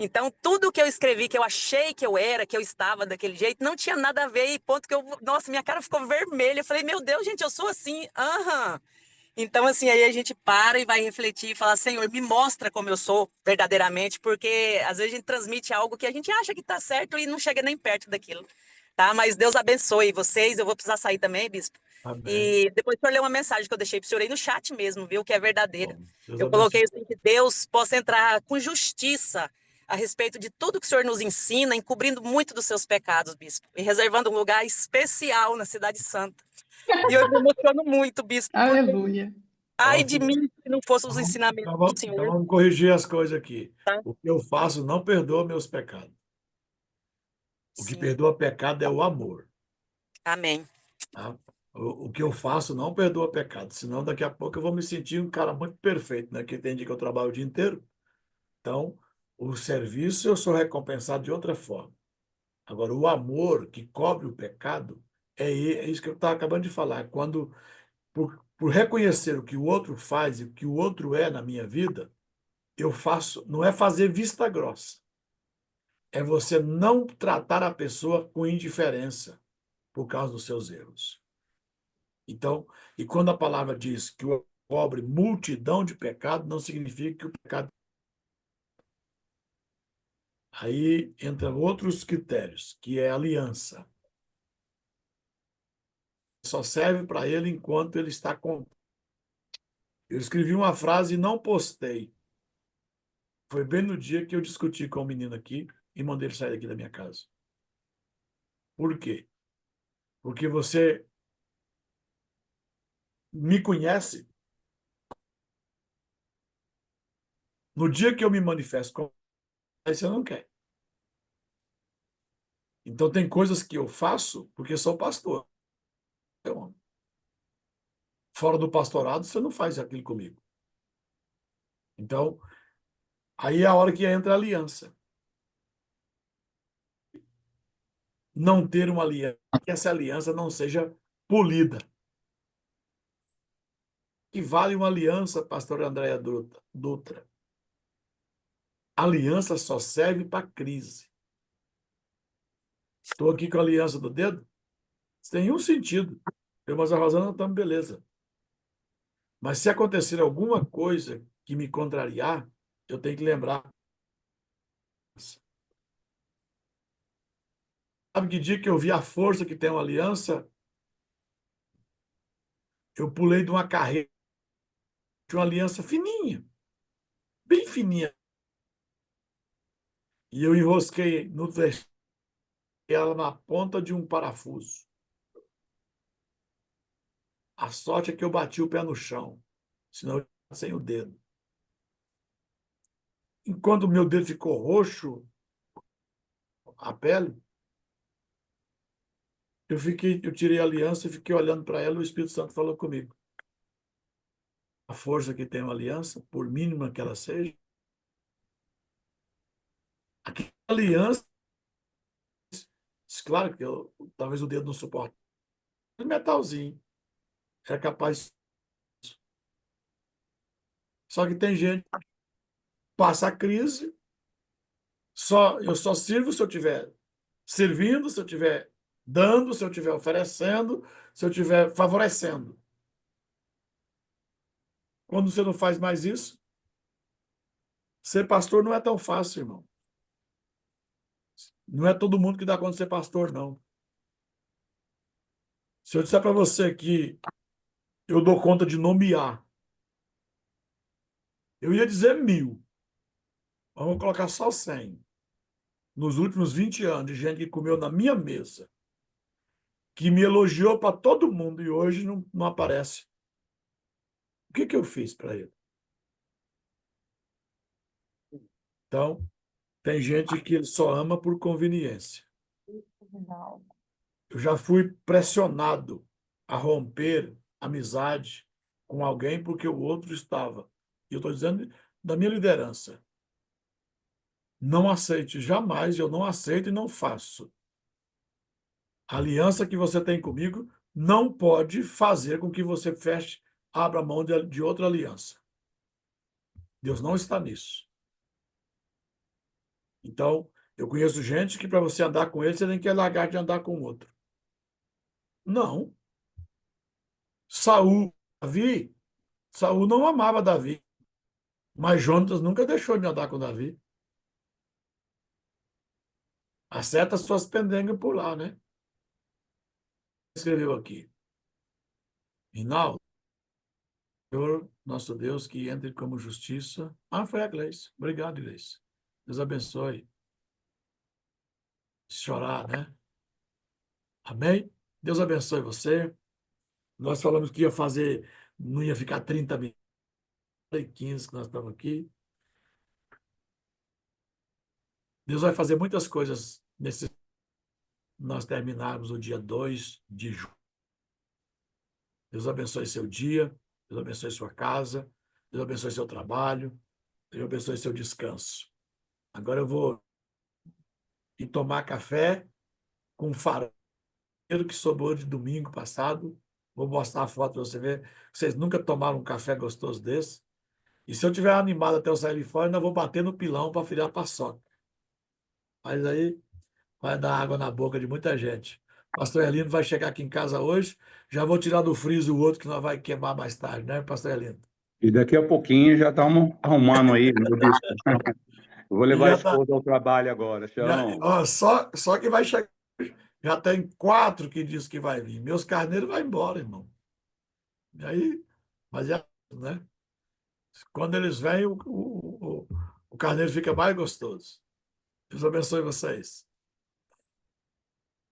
Então, tudo que eu escrevi, que eu achei que eu era, que eu estava daquele jeito, não tinha nada a ver, e ponto que eu. Nossa, minha cara ficou vermelha. Eu falei, meu Deus, gente, eu sou assim. Aham. Então, assim, aí a gente para e vai refletir e falar, Senhor, me mostra como eu sou verdadeiramente, porque às vezes a gente transmite algo que a gente acha que está certo e não chega nem perto daquilo, tá? Mas Deus abençoe vocês, eu vou precisar sair também, bispo. Amém. E depois o senhor ler uma mensagem que eu deixei para o senhor aí no chat mesmo, viu? Que é verdadeira. Bom, Deus Eu abençoe. coloquei assim, que Deus possa entrar com justiça a respeito de tudo que o senhor nos ensina, encobrindo muito dos seus pecados, bispo, e reservando um lugar especial na Cidade Santa. E eu me emociono muito, bispo, porque Aleluia. ai Ó, de mim se não fossem os então ensinamentos do então Senhor, vamos corrigir as coisas aqui. tá? O que eu faço não perdoa meus pecados. O que Sim, perdoa pecado é o amor. amém. Tá? O que eu faço não perdoa pecado, senão daqui a pouco eu vou me sentir um cara muito perfeito, né? Que tem dia que eu trabalho o dia inteiro. Então, o serviço eu sou recompensado de outra forma. Agora, o amor que cobre o pecado é isso que eu estava acabando de falar. Quando, por reconhecer o que o outro faz e o que o outro é na minha vida, eu faço, não é fazer vista grossa, é você não tratar a pessoa com indiferença por causa dos seus erros. Então, e quando a palavra diz que o cobre multidão de pecado, não significa que o pecado. Aí entra outros critérios, que é aliança. Só serve para ele enquanto ele está com. Eu escrevi uma frase e não postei. Foi bem no dia que eu discuti com o menino aqui e mandei ele sair daqui da minha casa. Por quê? Porque você me conhece. No dia que eu me manifesto com aí você não quer. Então tem coisas que eu faço porque sou pastor. Então, fora do pastorado, você não faz aquilo comigo. Então, aí é a hora que entra a aliança. Não ter uma aliança, que essa aliança não seja polida. Que vale uma aliança, pastor Andréa Dutra? Aliança só serve para crise. Estou aqui com a aliança do dedo? Isso tem um sentido. Eu, mas a Rosana estamos beleza. Mas se acontecer alguma coisa que me contrariar, eu tenho que lembrar. Sabe que dia que eu vi a força que tem uma aliança? Eu pulei de uma carreira de uma aliança fininha, bem fininha. E eu enrosquei ela na ponta de um parafuso. A sorte é que eu bati o pé no chão, senão eu ia sem o dedo. Enquanto o meu dedo ficou roxo, a pele, eu tirei a aliança e fiquei olhando para ela, e o Espírito Santo falou comigo. A força que tem uma aliança, por mínima que ela seja, aquela aliança, claro que talvez o dedo não suporte, metalzinho, é capaz. Só que tem gente que passa a crise, eu só sirvo se eu estiver servindo, se eu estiver dando, se eu estiver oferecendo, se eu estiver favorecendo. Quando você não faz mais isso, ser pastor não é tão fácil, irmão. Não é todo mundo que dá conta de ser pastor, não. Se eu disser para você que eu dou conta de nomear, eu ia dizer 1.000. Vamos colocar só 100. Nos últimos 20 anos, de gente que comeu na minha mesa, que me elogiou para todo mundo e hoje não aparece. O que eu fiz para ele? Então, tem gente que só ama por conveniência. Eu já fui pressionado a romper amizade com alguém porque o outro estava. E eu estou dizendo da minha liderança. Não aceite jamais, eu não aceito e não faço. A aliança que você tem comigo não pode fazer com que você feche, abra mão de outra aliança. Deus não está nisso. Então, eu conheço gente que para você andar com ele, você tem que largar de andar com o outro. Não. Davi, Saul não amava Davi, mas Jonatas nunca deixou de andar com Davi. Acerta suas pendengas por lá, né? Escreveu aqui. Rinaldo, Senhor, nosso Deus, que entre como justiça. Ah, foi a Gleice. Obrigado, Gleice. Deus abençoe. Chorar, né? Amém? Deus abençoe você. Nós falamos que ia fazer, não ia ficar 30 minutos, 15 que nós estamos aqui. Deus vai fazer muitas coisas nesse. Nós terminarmos o dia 2 de julho. Deus abençoe seu dia, Deus abençoe sua casa, Deus abençoe seu trabalho, Deus abençoe seu descanso. Agora eu vou ir tomar café com farelo que sobrou de domingo passado. Vou mostrar a foto para você ver. Vocês nunca tomaram um café gostoso desse. E se eu tiver animado até eu sair de fora, ainda vou bater no pilão para virar paçoca. Mas aí vai dar água na boca de muita gente. Pastor Elino vai chegar aqui em casa hoje. Já vou tirar do freezer o outro que nós vai queimar mais tarde, né, Pastor Elino? E daqui a pouquinho já estamos arrumando aí, meu disco. Eu vou E levar a já tá, esposa ao trabalho agora, Chão. ó, só que vai chegar. Já tem 4 que diz que vai vir. Meus carneiros vão embora, irmão. E aí, mas é, né? Quando eles vêm, o carneiro fica mais gostoso. Deus abençoe vocês.